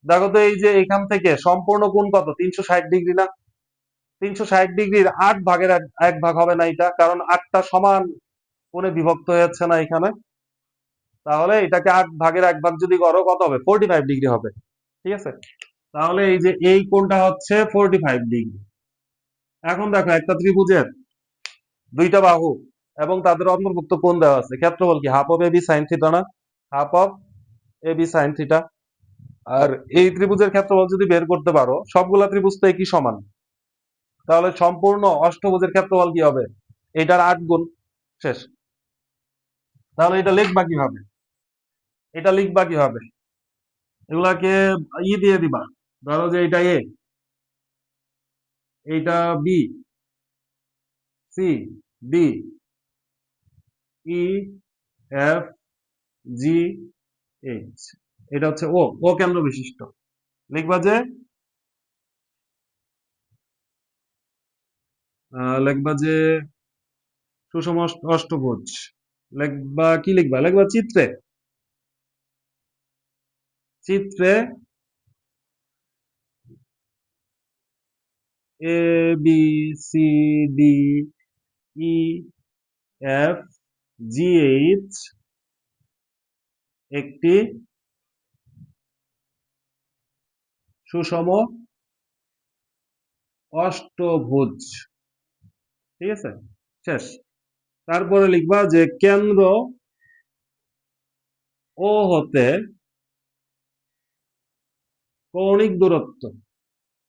[SPEAKER 1] দেখো তো, এই যে এখান থেকে সম্পূর্ণ কোণ কত, 360 ডিগ্রি না? 360 ডিগ্রির 8 ভাগের 1 ভাগ হবে না এটা, কারণ 8টা সমান কোণে বিভক্ত হয়েছে না এখানে। তাহলে এটাকে 8 ভাগের 1 ভাগ যদি করো কত হবে, 45 ডিগ্রি হবে। ঠিক আছে, তাহলে এই যে এই কোণটা হচ্ছে 45 ডিগ্রি। এখন দেখো একটা ত্রিভুজের দুইটা বাহু এবং তাদের অন্তর্ভুক্ত কোণ দেওয়া আছে, ক্ষেত্রফল কি, half of AB sine theta না? Half of AB sine theta. আর এই ত্রিভুজের ক্ষেত্রফল যদি বের করতে পারো, সবগুলা ত্রিভুজ তো একই সমান, তাহলে সম্পূর্ণ অষ্টভুজের ক্ষেত্রফল কি হবে, এটার 8 গুণ। শেষ। তাহলে এটা লিখবা কিভাবে, এটা লিখবা কিভাবে? এগুলাকে দিয়ে দিবা। ধরো যে এটা এ, এইটা B, C, D, E, F, G, H, এটা হচ্ছে ও, ও কেন্দ্র বিশিষ্ট। লিখবা যে লিখবা যে সুষম অষ্টভুজ। লিখবা কি, লিখবা চিত্রে, চিত্রে A B C D E F G H একটি সুষম অষ্টভুজ। ঠিক আছে, শেষ। তারপরে লিখবা যে কেন্দ্র ও হতে কৌণিক দূরত্ব,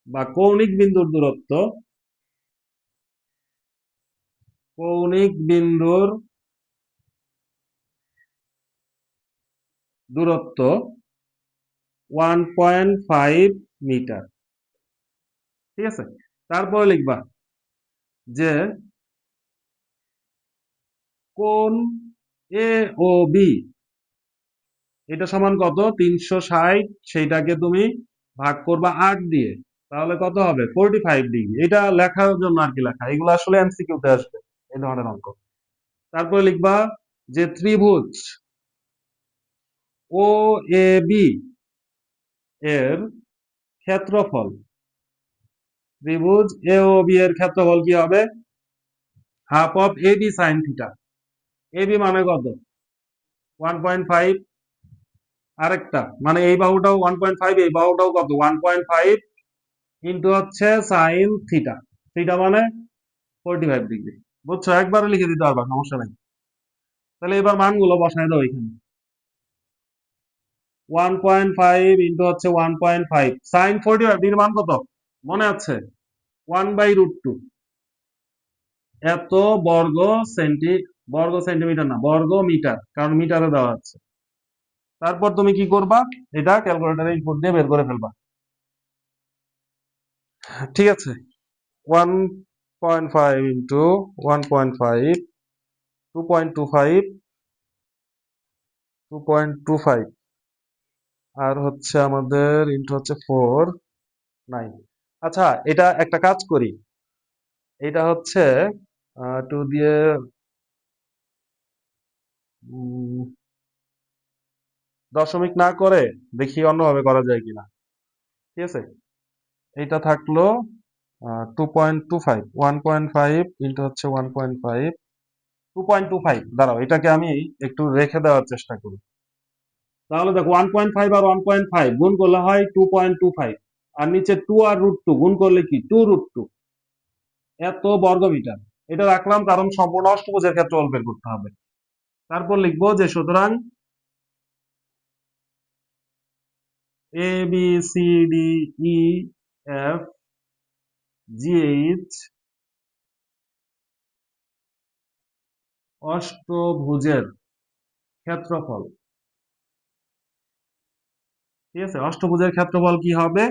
[SPEAKER 1] বা কৌণিক বিন্দুর দূরত্ব, কৌণিক বিন্দুর দূরত্ব 1.5 মিটার। ঠিক আছে, তারপরে লিখবা যে কোণ এ ও বি এটা সমান কত, 360, সেইটাকে তুমি ভাগ করবা 8 দিয়ে, তাহলে কত হবে, 45 ডিগ্রি। এটা লেখার জন্য আর কি লেখা, এগুলো আসলে এমসিকিউতে আসবে এই ধরনের অঙ্ক। তারপরে লিখবা যে ত্রিভুজ ও এ বি এর ক্ষেত্রফল, ত্রিভুজ এ ও বি এর ক্ষেত্রফল কি হবে, half of A B sine theta. A B মানে কত, 1.5, আরেকটা মানে এই বাহুটাও 1.5, এই বাহুটাও কত, 1.5 ইন্টু হচ্ছে সাইন থিটা, থিটা মানে 45 ডিগ্রি। বুঝছো, একবারে লিখে দিতে পারবা, সমস্যা নাই। তাহলে এবার মানগুলো বসায় দাও এখানে। 1.5 ইন্টু হচ্ছে 1.5 সাইন 45 মান কত মনে আছে, 1/√2, এত বর্গ সেন্টি, বর্গ সেন্টিমিটার না, বর্গ মিটার, কারণ মিটারে দেওয়া আছে। তারপর তুমি কি করবা, এটা ক্যালকুলেটরে ইনপুট দিয়ে বের করে ফেলবা। ঠিক আছে, 1.5 ইন্টু 1.5, 2.25, 2.25, আর হচ্ছে আমাদের ইন্টু হচ্ছে 4, 9। আচ্ছা, এটা একটা কাজ করি, এটা হচ্ছে 2 দিয়ে দশমিক না করে দেখি অন্যভাবে করা যায় কিনা। ঠিক আছে, এটা থাকলো 2.25, 1.5 ইন্টু হচ্ছে 1.5, 2.25। দাঁড়াও, এটাকে আমি একটু রেখে দেওয়ার চেষ্টা করি। তাহলে দেখো 1.5 আর 1.5 গুণ করলে হয় 2.25, আর নিচে 2 আর √2 গুণ করলে কি 2√2, এত বর্গমিটার। এটা রাখলাম কারণ সম্পূর্ণ অষ্টভুজের ক্ষেত্রফল বের করতে হবে। তারপর লিখবো যে সুতরাং A B C D E F G H অষ্টভুজের ক্ষেত্রফল। ঠিক আছে, অষ্টভুজের ক্ষেত্রফল কি হবে,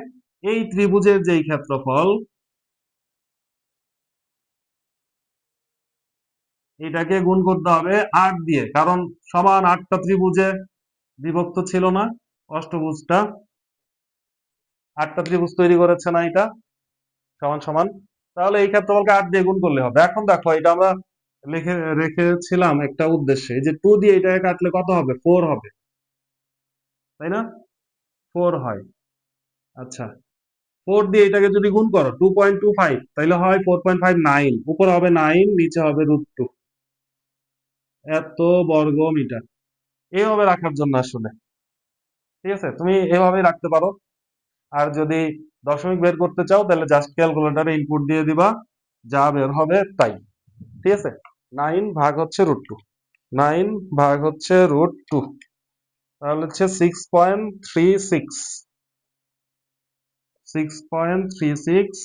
[SPEAKER 1] এই ত্রিভুজের যেই ক্ষেত্রফল, এটাকে গুণ করতে হবে 8 দিয়ে, কারণ সমান 8টা ত্রিভুজে বিভক্ত ছিল না অষ্টভুজটা, 8টা ত্রিভুজ তৈরি করেছে না এটা, সমান সমান। তাহলে এই ক্ষেত্রফলকে 8 দিয়ে গুণ করলে হবে। এখন দেখো, এটা আমরা লিখে রেখেছিলাম একটা উদ্দেশ্যে, যে 2 দিয়ে এটাকে কাটলে কত হবে, 4 হবে, তাই না, 4 হয়। আচ্ছা, 4 দিয়ে এটাকে যদি গুণ করো 2.25, তাহলে হয় 4.59, উপরে হবে 9, নিচে হবে √2, এত বর্গ মিটার। এইভাবে রাখার জন্য আসলে, ঠিক আছে, তুমি এভাবেই রাখতে পারো। আর যদি দশমিক বের করতে চাও তাহলে জাস্ট ক্যালকুলেটরে ইনপুট দিয়ে দিবা, যা বের হবে তাই। ঠিক আছে, 9 ভাগ হচ্ছে √2, 9 ভাগ হচ্ছে √2, তাহলে হচ্ছে 6.36, 6.36,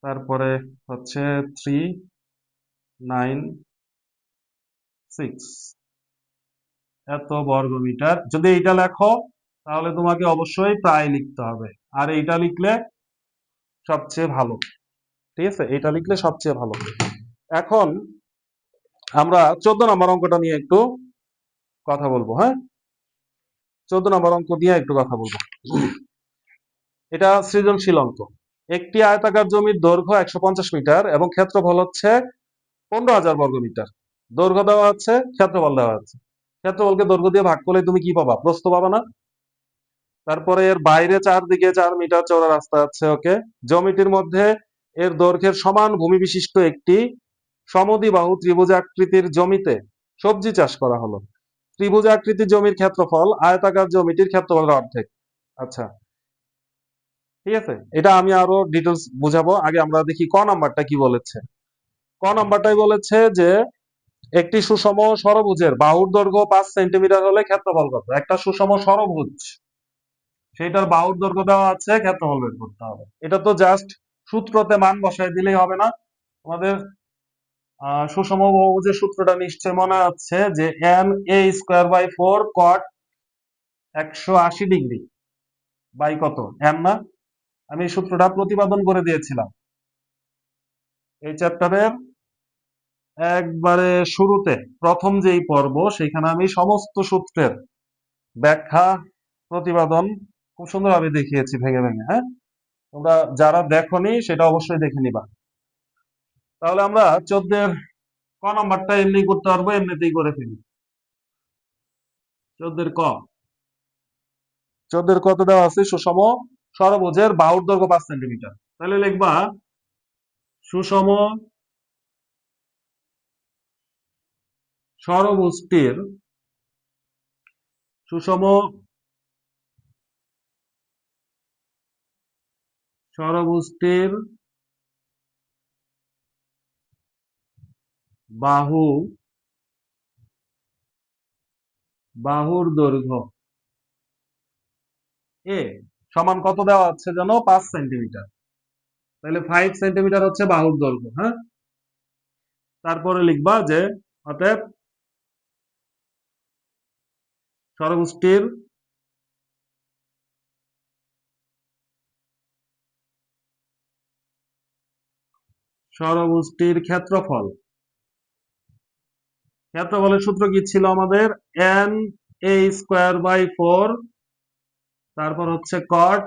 [SPEAKER 1] তারপরে হচ্ছে 396, এত বর্গমিটার। যদি এইটা লেখো তাহলে তোমাকে অবশ্যই প্রায় লিখতে হবে, আর এইটা লিখলে সবচেয়ে ভালো। ঠিক আছে, এটা লিখলে সবচেয়ে ভালো। এখন আমরা 14 নম্বর অঙ্কটা নিয়ে একটু কথা বলবো। হ্যাঁ, 14 নম্বর অঙ্ক নিয়ে একটু কথা বলবো। এটা সৃজনশীল অঙ্ক। একটি আয়তাকার জমির দৈর্ঘ্য 150 মিটার এবং ক্ষেত্রফল হচ্ছে 15,000 বর্গমিটার। দৈর্ঘ্য দেওয়া আছে, ক্ষেত্রফল দেওয়া আছে। ক্ষেত্রফলকে দৈর্ঘ্য দিয়ে ভাগ করলে তুমি কি পাবা, প্রস্থ পাবা না। তারপরে এর বাইরে 4 দিকে 4 মিটার চওড়া রাস্তা আছে। ওকে, জমিটির মধ্যে এর দৈর্ঘ্যের সমান ভূমি বিশিষ্ট একটি সমদ্বিবাহু ত্রিভুজাকৃতির জমিতে সবজি চাষ করা হলো। ত্রিভুজাকৃতির জমির ক্ষেত্রফল আয়তাকার জমিটির ক্ষেত্রফলের অর্ধেক। আচ্ছা, ঠিক আছে, এটা আমি আরো ডিটেলস বুঝাবো, আগে আমরা দেখি ক নাম্বারটা কি বলেছে। ক নাম্বারটাই বলেছে যে একটি সুষম ষড়ভুজের বাহুর দৈর্ঘ্য 5 সেন্টিমিটার হলে ক্ষেত্রফল কত। একটা সুষম ষড়ভুজ, সেটার বাহুর দৈর্ঘ্য দেওয়া আছে, ক্ষেত্রফল বের করতে হবে। এটা তো জাস্ট সূত্রতে মান বসাই দিলেই হবে না। আমাদের সুষম বহুভুজের সূত্রটা নিশ্চয় মনে আছে যে N A square by 4 cot 180 degree by কত এন না। আমি এই সূত্রটা প্রতিপাদন করে দিয়েছিলাম এই চ্যাপ্টারের একবারে শুরুতে, প্রথম যেই পর্ব সেখানে আমি সমস্ত সূত্রের ব্যাখ্যা প্রতিপাদন খুব সুন্দরভাবে দেখিয়েছি ভেঙে ভেঙে। হ্যাঁ, তোমরা যারা দেখোনি সেটা অবশ্যই দেখে নিবা। তাহলে আমরা 14 ক নাম্বারটা এমনি করতে পারবো, এমনিতেই করে ফেলি। 14 ক, 14 কত দেওয়া আছে? সুষম ষড়ভুজের বাহুর দৈর্ঘ্য 5 সেন্টিমিটার। তাহলে লিখবা সুষম ষড়ভুজটির সুষম ষড়ভুজটির বাহু বাহুর দৈর্ঘ্য এ সমান কত দেওয়া আছে জানো? 5 সেন্টিমিটার। তাহলে 5 সেন্টিমিটার হচ্ছে বাহুর দৈর্ঘ্য। হ্যাঁ, তারপরে লিখবা যে অতএব ষড়ভুজটির ষড়ভুজটির ক্ষেত্রফলের সূত্র কি ছিল আমাদের? এন এ স্কোয়ার বাই 4, তারপর হচ্ছে কট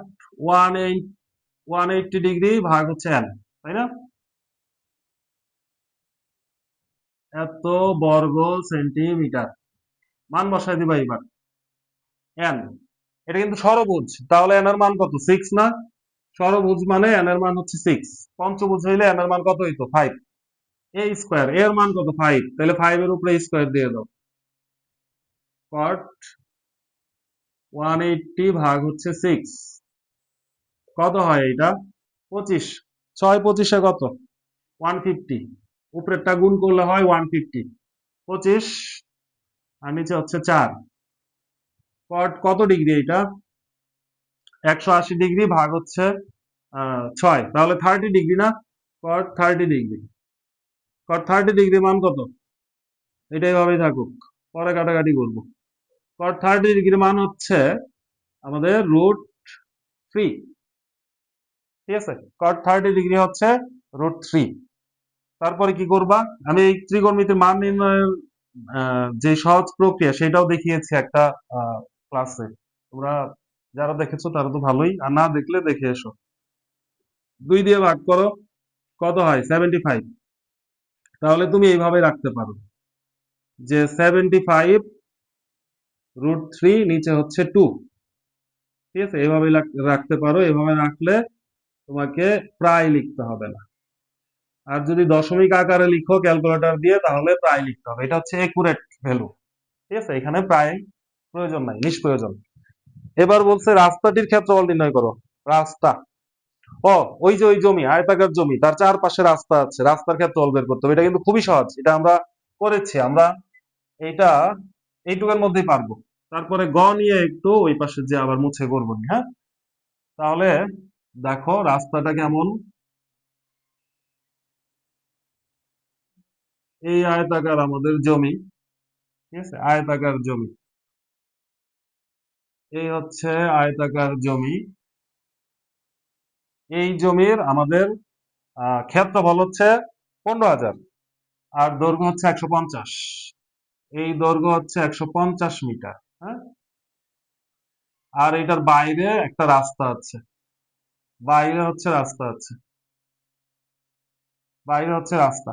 [SPEAKER 1] 180 ডিগ্রি ভাগ হচ্ছে এন, তাই না? এত বর্গ সেন্টিমিটার। মান বসাই দিবা এবার এন। এটা কিন্তু ষড়ভুজ, তাহলে এন এর মান কত? 6 না? ষড়ভুজ মানে এন এর মান হচ্ছে 6। পঞ্চভুজ হইলে এন এর মান কত হইতো? 5। এ স্কোয়ার এর মান কত? 5। তাহলে 5 এর উপরে স্কোয়ার দিয়ে দাও। কট 180 ভাগ হচ্ছে 6, কত হয় এটা? 25। 6 25 কত? 150। উপরেরটা গুণ করলে হয় 150। 25 আর নিচে হচ্ছে 4। কট কত ডিগ্রি এটা? 180 ডিগ্রি ভাগ হচ্ছে 6, তাহলে 30 ডিগ্রি না? কট 30 ডিগ্রি। কট 30 ডিগ্রি মান কত? এটা এভাবেই থাকুক, পরে কাটাকাটি করবো। কট 30 ডিগ্রি মান হচ্ছে আমাদের √3। ঠিক আছে, কট 30 ডিগ্রি হচ্ছে √3। তারপরে কি করবা? আমি এই ত্রিকোণমিতির মান নির্ণয়ের যে সহজ প্রক্রিয়া সেটাও দেখিয়েছি একটা ক্লাসে। তোমরা যারা দেখেছো তারা তো ভালোই, আর না দেখলে দেখে এসো। 2 দিয়ে ভাগ করো, কত হয়? 75। তাহলে তুমি এইভাবে রাখতে পারো যে 75 √3, নিচে হচ্ছে 2। ঠিক আছে, এইভাবে রাখতে পারো। এভাবে রাখলে তোমাকে প্রায় লিখতে হবে না। আর যদি দশমিক আকারে লিখো ক্যালকুলেটর দিয়ে, তাহলে প্রায় লিখতে হবে। এটা হচ্ছে একুরেট ভ্যালু। ঠিক আছে, এখানে প্রায় প্রয়োজন নাই, নিষ্প্রয়োজন। এবার বলছে রাস্তাটির ক্ষেত্রফল নির্ণয় করো। রাস্তা, ও ওই যে ওই জমি, আয়তাকার জমি, তার চারপাশে রাস্তা আছে, রাস্তার ক্ষেত্রফল বের করতে হবে। এটা কিন্তু খুবই সহজ, এটা আমরা করেছি। আমরা এটা এইটুকের মধ্যেই পারবো। তারপরে গ নিয়ে একটু ওই পাশে যে আবার মুছে করবো। হ্যাঁ, তাহলে দেখো রাস্তাটা কেমন। এই আয়তাকার আমাদের জমি। ঠিক আছে, আয়তাকার জমি, এই হচ্ছে আয়তাকার জমি। এই জমির আমাদের ক্ষেত্রফল হচ্ছে 15,000, আর দৈর্ঘ্য হচ্ছে 150। এই দৈর্ঘ্য হচ্ছে 150 মিটার। হ্যাঁ, আর এটার বাইরে একটা রাস্তা আছে, বাইরে হচ্ছে রাস্তা আছে, বাইরে হচ্ছে রাস্তা।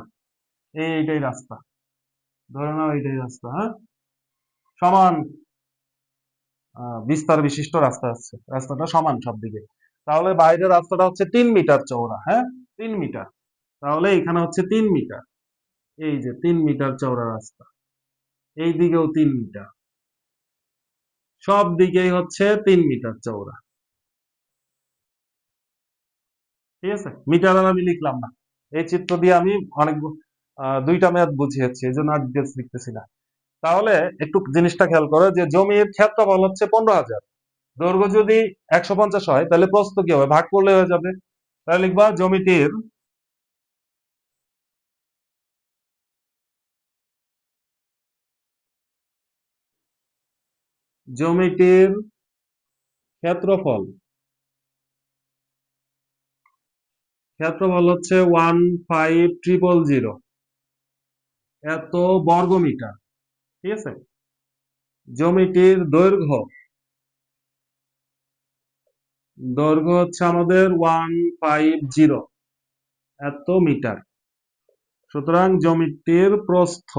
[SPEAKER 1] এইটাই রাস্তা, ধরে নাও এইটাই রাস্তা। হ্যাঁ, সমান বিস্তার বিশিষ্ট রাস্তা আছে, রাস্তাটা সমান সব দিকে। তাহলে বাইরের রাস্তাটা হচ্ছে 3 মিটার চওড়া। হ্যাঁ, 3 মিটার। তাহলে এখানে হচ্ছে 3 মিটার। এই যে 3 মিটার চওড়া রাস্তা, এই দিকেও 3 মিটার, সব দিকেই হচ্ছে 3 মিটার চওড়া। ঠিক আছে, মিটার আর আমি লিখলাম না, এই চিত্র দিয়ে আমি অনেক 2টা ম্যাথ বুঝিয়েছি, এই জন্য আর ডিটেলস লিখতেছি না। তাহলে একটু জিনিসটা খেয়াল করো যে জমির ক্ষেত্রফল হচ্ছে 15,000, দৈর্ঘ্য যদি 150 হয় তাহলে প্রস্থ কি হবে, ভাগ করলে হয়ে যাবে। তাহলে লিখবা জ্যামিতির ক্ষেত্রফল ক্ষেত্রফল হচ্ছে 15000 এত বর্গমিটার। ঠিক আছে। জ্যামিতির দৈর্ঘ্য দৈর্ঘ্য হচ্ছে আমাদের 150 এত মিটার। সুতরাং জ্যামিতির প্রস্থ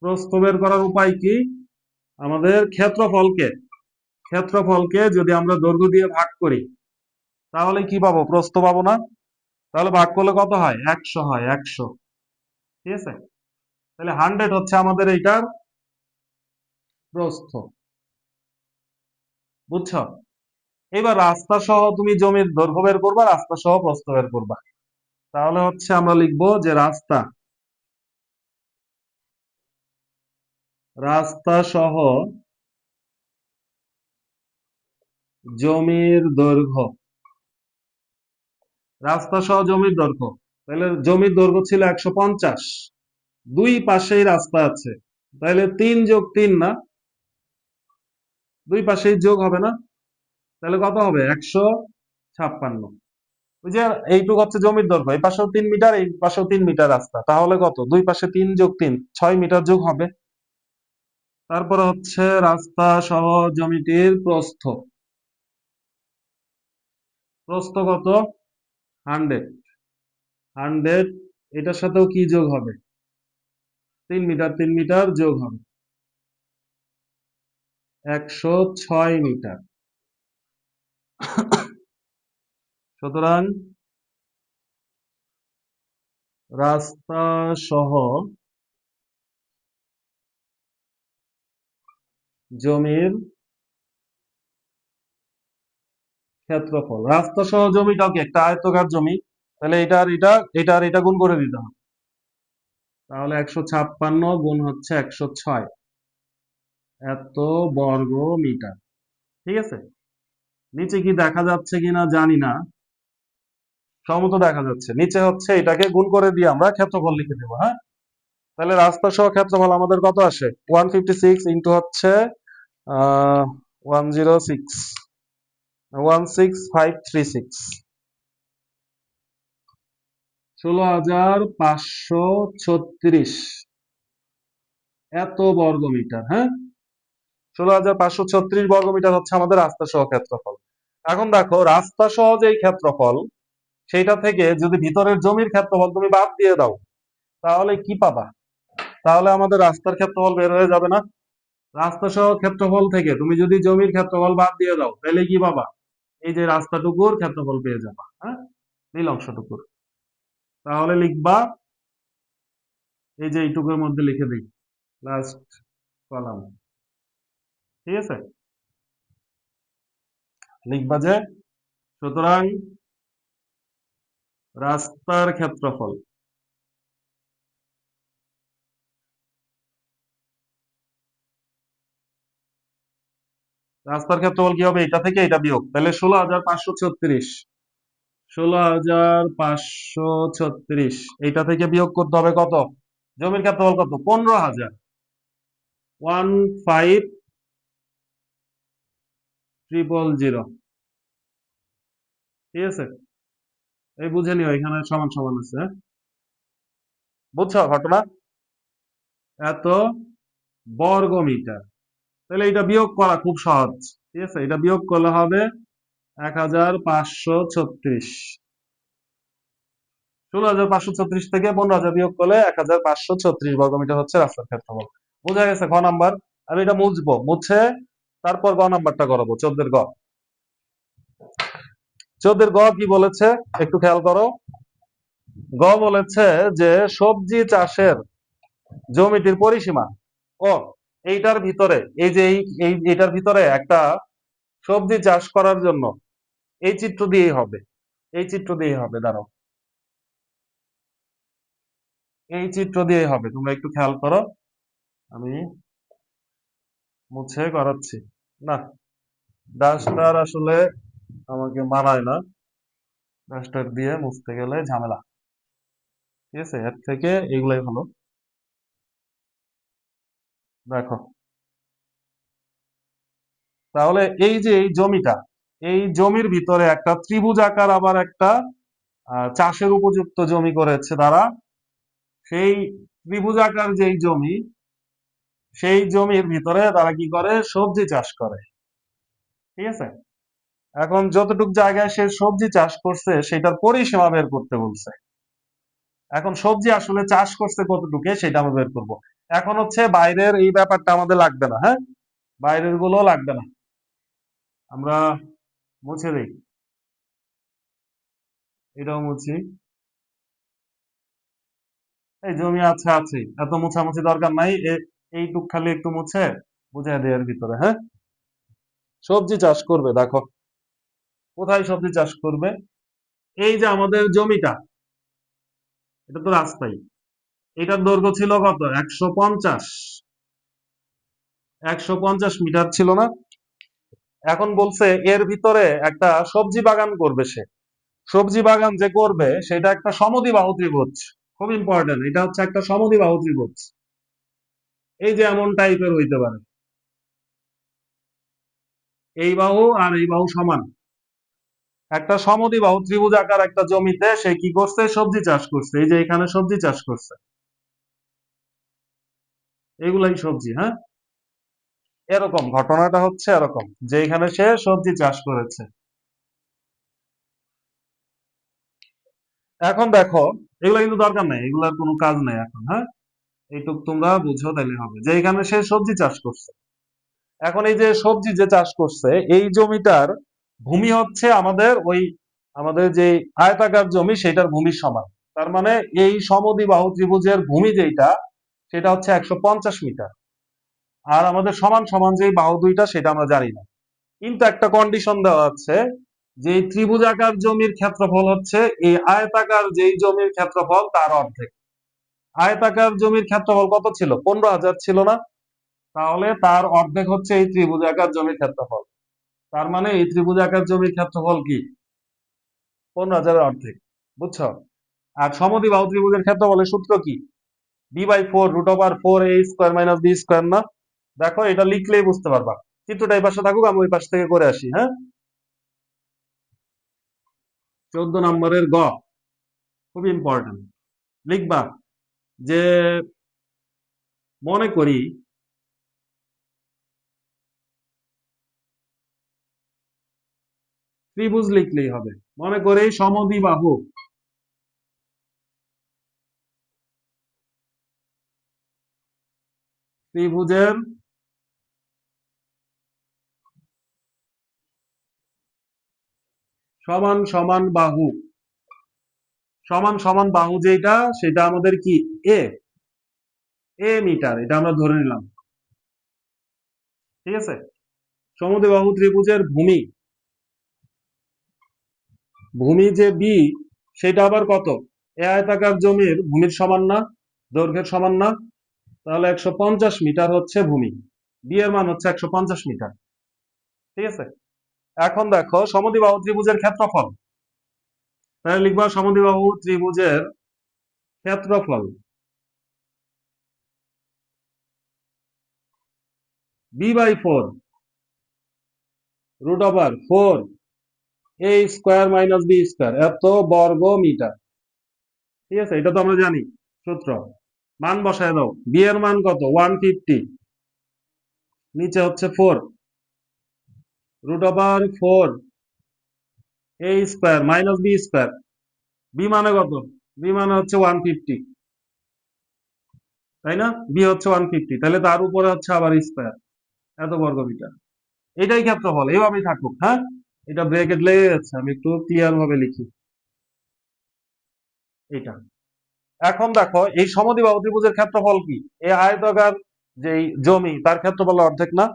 [SPEAKER 1] প্রস্থ বের করার উপায় কি, আমাদের ক্ষেত্রফলকে যদি আমরা দৈর্ঘ্য দিয়ে ভাগ করি তাহলে কি পাবো, প্রস্থ পাবো না? তাহলে ভাগ করলে কত হয়, 100 হয়, 100। ঠিক আছে। তাহলে 100 হচ্ছে আমাদের এইটার প্রস্থ। বুঝছো? এবার রাস্তা সহ তুমি জমির দৈর্ঘ্য বের করবা, রাস্তা সহ প্রস্থ বের করবা। তাহলে হচ্ছে আমরা লিখবো যে রাস্তা সহ জমির দৈর্ঘ্য, রাস্তা সহ জমির দৈর্ঘ্য। তাহলে জমির দৈর্ঘ্য ছিল 150, দুই পাশেই রাস্তা আছে, তাহলে 3 + 3 না, দুই পাশেই যোগ হবে না? তাহলে কত হবে, 156। ওই যে এইটুক হচ্ছে জমির দৈর্ঘ্য, এই পাশেও 3 মিটার, এই পাশেও 3 মিটার রাস্তা, তাহলে কত, দুই পাশে 3 + 3 6 মিটার যোগ হবে। তারপরে হচ্ছে রাস্তা সহ জমিটির প্রস্থ, প্রস্থ কত, 100, 100 এটার সাথেও কি যোগ হবে, 3 মিটার, 3 মিটার যোগ হবে 106 মিটার। সুতরাং রাস্তা সহ জমির ক্ষেত্রফল, রাস্তা সহ জমিটাও কি একটা আয়তকার জমি, তাহলে এটা গুণ করে দিতে হবে। তাহলে 156 গুণ হচ্ছে 106 এত বর্গ মিটার। ঠিক আছে। নিচে কি দেখা যাচ্ছে কিনা জানি না, সম্ভবত দেখা যাচ্ছে। নিচে হচ্ছে এটাকে গুণ করে দিয়ে আমরা ক্ষেত্রফল লিখে দেবো। হ্যাঁ, তাহলে রাস্তা সহ ক্ষেত্রফল আমাদের কত আসে, 156 ইন্টু হচ্ছে 106, 16536, 16536 এত বর্গ মিটার। হ্যাঁ, 16536 বর্গ মিটার হচ্ছে আমাদের রাস্তা সহ ক্ষেত্রফল। এখন দেখো রাস্তা সহ যে ক্ষেত্রফল, সেইটা থেকে যদি ভিতরের জমির ক্ষেত্রফল তুমি বাদ দিয়ে দাও তাহলে কি পাবা, তাহলে আমাদের রাস্তার ক্ষেত্রফল বের হয়ে যাবে না? রাস্তা সহ ক্ষেত্রফল থেকে তুমি যদি জমির ক্ষেত্রফল বাদ দিয়ে দাও তাহলে কি পাবা, এই যে রাস্তাটুকুর ক্ষেত্রফল পেয়ে যাবা। হ্যাঁ, নীল অংশটুকুর। তাহলে লিখবা, এই যে এইটুকুর মধ্যে লিখে দিই লাস্ট কলাম। ঠিক আছে। লিখবা যে সুতরাং রাস্তার ক্ষেত্রফল, রাস্তার ক্ষেত্রফল কি হবে, এটা থেকে এটা বিয়োগ, তাহলে 16536, 16536 এইটা থেকে বিয়োগ করতে হবে কত, জমির ক্ষেত্রফল কত, 15000, 15000। ঠিক আছে। এই বুঝে নিও, এখানে সমান সমান আছে। হ্যাঁ? বুঝছো ঘটনা, এত বর্গ মিটার। তাহলে এটা বিয়োগ করা খুব সহজ। ঠিক আছে, এটা বিয়োগ করলে হবে 1536, 16536 থেকে 15000 বিয়োগ করলে 1536 বর্গমিটার হচ্ছে রাস্তার ক্ষেত্রফল। বোঝা গেছে? গ নাম্বার। আমি এটা মুছবো, মুছে তারপর গ নাম্বারটা করাবো, 14 গ। 14 গ কি বলেছে একটু খেয়াল করো। গ বলেছে যে সবজি চাষের জমিটির পরিসীমা ও এইটার ভিতরে, এই যে এইটার ভিতরে একটা সবজি চাষ করার জন্য এই চিত্র দিয়েই হবে, এই চিত্র দিয়েই হবে, দাঁড়াও, এই চিত্র দিয়েই হবে। তোমরা একটু খেয়াল করো, আমি মুছে করাচ্ছি। না, ডাস্টার আসলে আমাকে মানায় না, ডাস্টার দিয়ে মুছতে গেলে ঝামেলা। ঠিক আছে, এর থেকে এগুলাই ভালো। দেখো, তাহলে এই যে এই জমিটা, এই জমির ভিতরে একটা ত্রিভুজ আকার আবার একটা চাষের উপযুক্ত জমি করেছে তারা। সেই ত্রিভুজ আকার যেই জমি, সেই জমির ভিতরে তারা কি করে, সবজি চাষ করে। ঠিক আছে, এখন যতটুক জায়গায় সে সবজি চাষ করছে সেটার পরিসীমা বের করতে বলছে। এখন সবজি আসলে চাষ করছে কতটুকু সেটা আমরা বের করব। এখন হচ্ছে বাইরের এই ব্যাপারটা আমাদের লাগবে না, হ্যাঁ, বাইরের গুলো লাগবে না, আমরা মুছে দিই, এটাও মুছি। এই জমি আছে আছে, এত মুছামুছি দরকার নাই, এইটুক খালি একটু মুছে বুঝাই দেয় এর ভিতরে, হ্যাঁ। সবজি চাষ করবে, দেখো কোথায় সবজি চাষ করবে। এই যে আমাদের জমিটা, এটা তো রাস্তাই, এটার দৈর্ঘ্য ছিল কত, 150, 150 মিটার ছিল না। এখন বলছে এর ভিতরে একটা সবজি বাগান করবে সে। সবজি বাগান যে করবে সেটা একটা সমদ্বিবাহু ত্রিভুজ। খুব ইম্পর্টেন্ট, এটা হচ্ছে একটা সমদ্বিবাহু ত্রিভুজ। এই যে এমন টাইপের হইতে পারে, এই বাহু আর এই বাহু সমান। একটা সমদ্বিবাহু ত্রিভুজ আকার একটা জমিতে সে কি করছে, সবজি চাষ করছে। এই যে এখানে সবজি চাষ করছে, এগুলাই সবজি, হ্যাঁ। এরকম ঘটনাটা হচ্ছে এরকম, যে এখানে সে সবজি চাষ করেছে। এখন দেখো, এগুলা কিন্তু দরকার নাই, এগুলার কোনো কাজ নাই এখন, হ্যাঁ। এইটুক তোমরা বুঝো তাইলে হবে, যে এখানে সে সবজি চাষ করছে। এখন এই যে সবজি যে চাষ করছে, এই জমিটার ভূমি হচ্ছে আমাদের ওই, আমাদের যে আয়তাকার জমি সেটার ভূমির সমান। তার মানে এই সমদ্বিবাহু ত্রিভুজের ভূমি যেটা, সেটা হচ্ছে 150 মিটার। আর আমাদের সমান সমান যে বাহু দুইটা সেটা আমরা জানি না। কিন্তু একটা কন্ডিশন দেওয়া আছে, যে এই ত্রিভুজাকার জমির ক্ষেত্রফল হচ্ছে এই আয়তাকার যেই জমির ক্ষেত্রফল তার অর্ধেক। আয়তাকার জমির ক্ষেত্রফল কত ছিল, 15,000 ছিল না। তাহলে তার অর্ধেক হচ্ছে এই ত্রিভুজাকার জমির ক্ষেত্রফল। তার মানে এই ত্রিভুজাকার জমির ক্ষেত্রফল কি, 15,000-এর অর্ধেক। বুঝছো? আর সমদ্বিবাহু ত্রিভুজের ক্ষেত্রফলের সূত্র কি, b/4 √4a² - b² না। দেখো, এটা লিখলেই বুঝতে পারবা। চিত্রটা এই পাশে থাকুক, আমি ওই পাশ থেকে করে আসি, হ্যাঁ। 14 নম্বরের গ, খুব ইম্পর্টেন্ট। লিখবা যে, মনে করি ত্রিভুজ লিখলেই হবে। মনে করি সমদ্বিবাহু ত্রিভুজের সমান সমান বাহু, সমান সমান বাহু যেটা সেটা আমাদের কি, এ, এ মিটার, এটা আমরা ধরে নিলাম। ঠিক আছে, সমদ্বিবাহু ত্রিভুজের ভূমি, ভূমি যে বি, সেটা আবার কত, এ আয়তাকার জমির ভূমির সমান না, দৈর্ঘ্যের সমান না। তাহলে 150 মিটার হচ্ছে ভূমি, বি এর মান হচ্ছে 150 মিটার। ঠিক আছে, এখন দেখো সমদ্বিবাহু ত্রিভুজের ক্ষেত্রফল, তাহলে লিখবা সমদ্বিবাহু ত্রিভুজের ক্ষেত্রফল b/4 √4 a² - b², এত বর্গ মিটার। ঠিক আছে, এটা তো আমরা জানি সূত্র। মান বসায় দাও, বি এর মান কত, 150, নিচে হচ্ছে 4 √4 a² - b², বি মানে কত, বি মানে হচ্ছে 150, তাই না, বি হচ্ছে 150, তাহলে তার উপরে হচ্ছে আবার স্কয়ার, এত বর্গ মিটার। এটাই ক্ষেত্রফল, এইভাবেই থাকুক, হ্যাঁ। এটা ব্রেকেট লেগে যাচ্ছে, আমি একটু ক্লিয়ার ভাবে লিখি এটা। এখন দেখো, এই সমদ্বিবাহু ত্রিভুজের ক্ষেত্রফল কি, এই আয়তাকার যেই জমি তার ক্ষেত্রফল অর্ধেক না।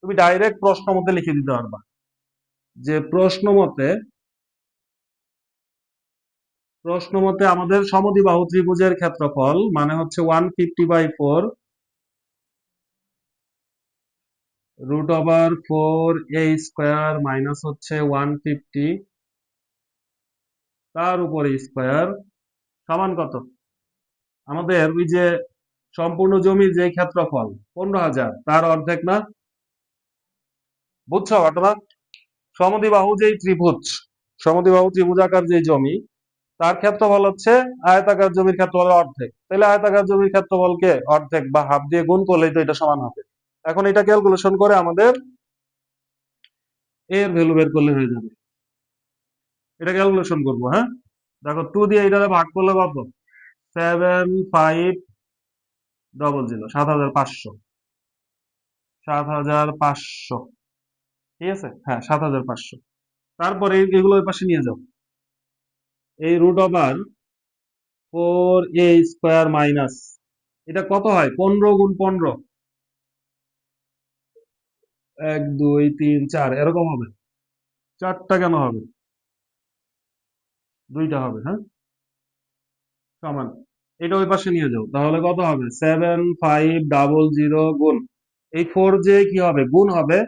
[SPEAKER 1] তুমি ডাইরেক্ট প্রশ্ন মতে লিখে দিতে পারবা, যে প্রশ্ন মতে আমাদের সমদ্বিবাহু ত্রিভুজের ক্ষেত্রফল মানে হচ্ছে 150/4 √4a² মাইনাস হচ্ছে 150 তার উপরে স্কোয়ার সমান কত? আমাদের ওই যে সম্পূর্ণ জমির যে ক্ষেত্রফল 15,000 তার অর্ধেক না? বুঝছো ঘটনা? সমদ্বিবাহু যেই ত্রিভুজ, সমদ্বিবাহু ত্রিভুজাকার যে জমি, তার ক্ষেত্রফল হচ্ছে আয়তাকার জমির ক্ষেত্রফলের অর্ধেক। তাহলে আয়তাকার জমির ক্ষেত্রফলকে অর্ধেক বা হাফ দিয়ে গুণ করলেই তো এটা সমান হবে। এখন এটা ক্যালকুলেশন করে আমাদের এর ভ্যালু বের করলে হয়ে যাবে। এটা ক্যালকুলেশন করবো, হ্যাঁ? দেখো 2 দিয়ে এটা ভাগ করলে কত? 7500, 7500, 7500। ঠিক আছে, হ্যাঁ 7500। তারপরে এগুলো ওই পাশে নিয়ে যাও। এই √4a² মাইনাস, এটা কত হয়? 15 × 15, 1 2 3 4 এরকম হবে। 4টা কেন হবে? 2টা হবে, হ্যাঁ সমান। এটা ওই পাশে নিয়ে যাও, তাহলে কত হবে? 7500 গুণ এই 4 যে কি হবে? গুণ হবে,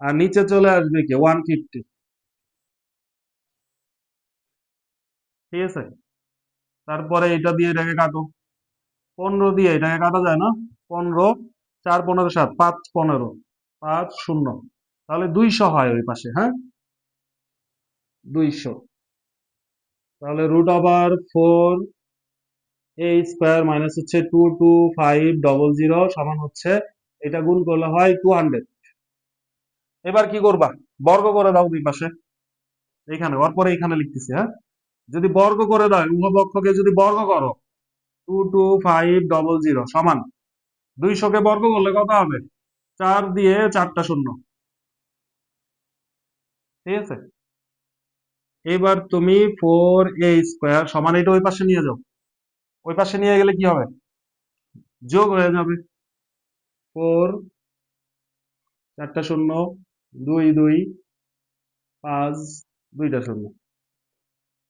[SPEAKER 1] আর নিচে চলে আসবে কি 150। ঠিক আছে, তারপরে এটা দিয়ে এটাকে কাটো। 15 দিয়ে এটাকে কাটা যায় না? 15, 4 15 7, 5 15, 5 0, তাহলে 200 হয় ওই পাশে, হ্যাঁ 200। তাহলে √4a² মাইনাস হচ্ছে 22500 সমান হচ্ছে, এটা গুণ করলে হয় 200। এবার কি করবা? বর্গ করে দাও দুই পাশে। এইখানে ওর পরে এইখানে লিখতেছি, হ্যাঁ যদি বর্গ করে দাও, উভয় পক্ষকে যদি বর্গ করো, 22500 সমান 200 কে বর্গ করলে কত হবে? 4 দিয়ে 4টা শূন্য। ঠিক আছে, এবার তুমি 4a² সমান এটা ওই পাশে নিয়ে যাও। ওই পাশে নিয়ে গেলে কি হবে? যোগ হয়ে যাবে। 4, 4টা শূন্য, 2 2, 5, 2টা শূন্য।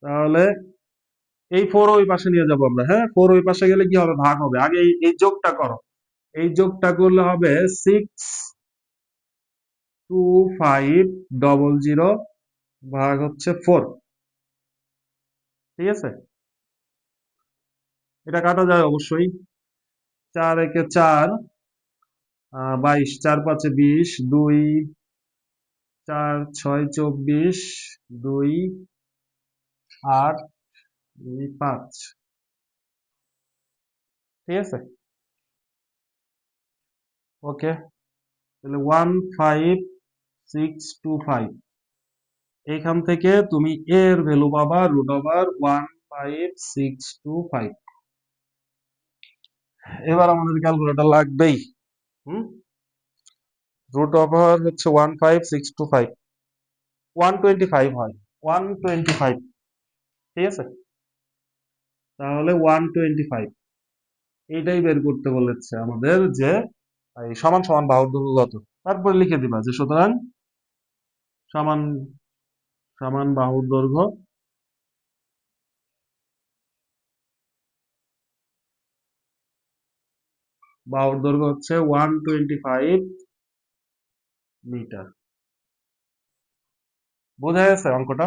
[SPEAKER 1] তাহলে এই 4 ওই পাশে নিয়ে যাবো আমরা, হ্যাঁ 4 ওই পাশে গেলে কি হবে? ভাগ হবে। আগে এই যোগটা করো। এই যোগটা করলে হবে 62500 ভাগ হচ্ছে 4। ঠিক আছে, এটা কাটা যায় অবশ্যই। 4 একে 4, 22, 4 5 20, 2 4 6 24, 2 8, 2 5। ঠিক আছে, ওকে। তাহলে 15625, এইখান থেকে তুমি এর ভ্যালু পাবা √15625। এবার আমাদের ক্যালকুলেটর লাগবেই। হুম, √ হচ্ছে 15625, 125 হয়, 125। ঠিক আছে, তাহলে 125 এইটাই বের করতে বলেছে আমাদের, যে এই সমান সমান বাহুর দৈর্ঘ্য কত। তারপরে লিখে দিবা যে সুতরাং সমান সমান বাহুর দৈর্ঘ্য হচ্ছে 125 মিটার। বোঝা গেছে অঙ্কটা?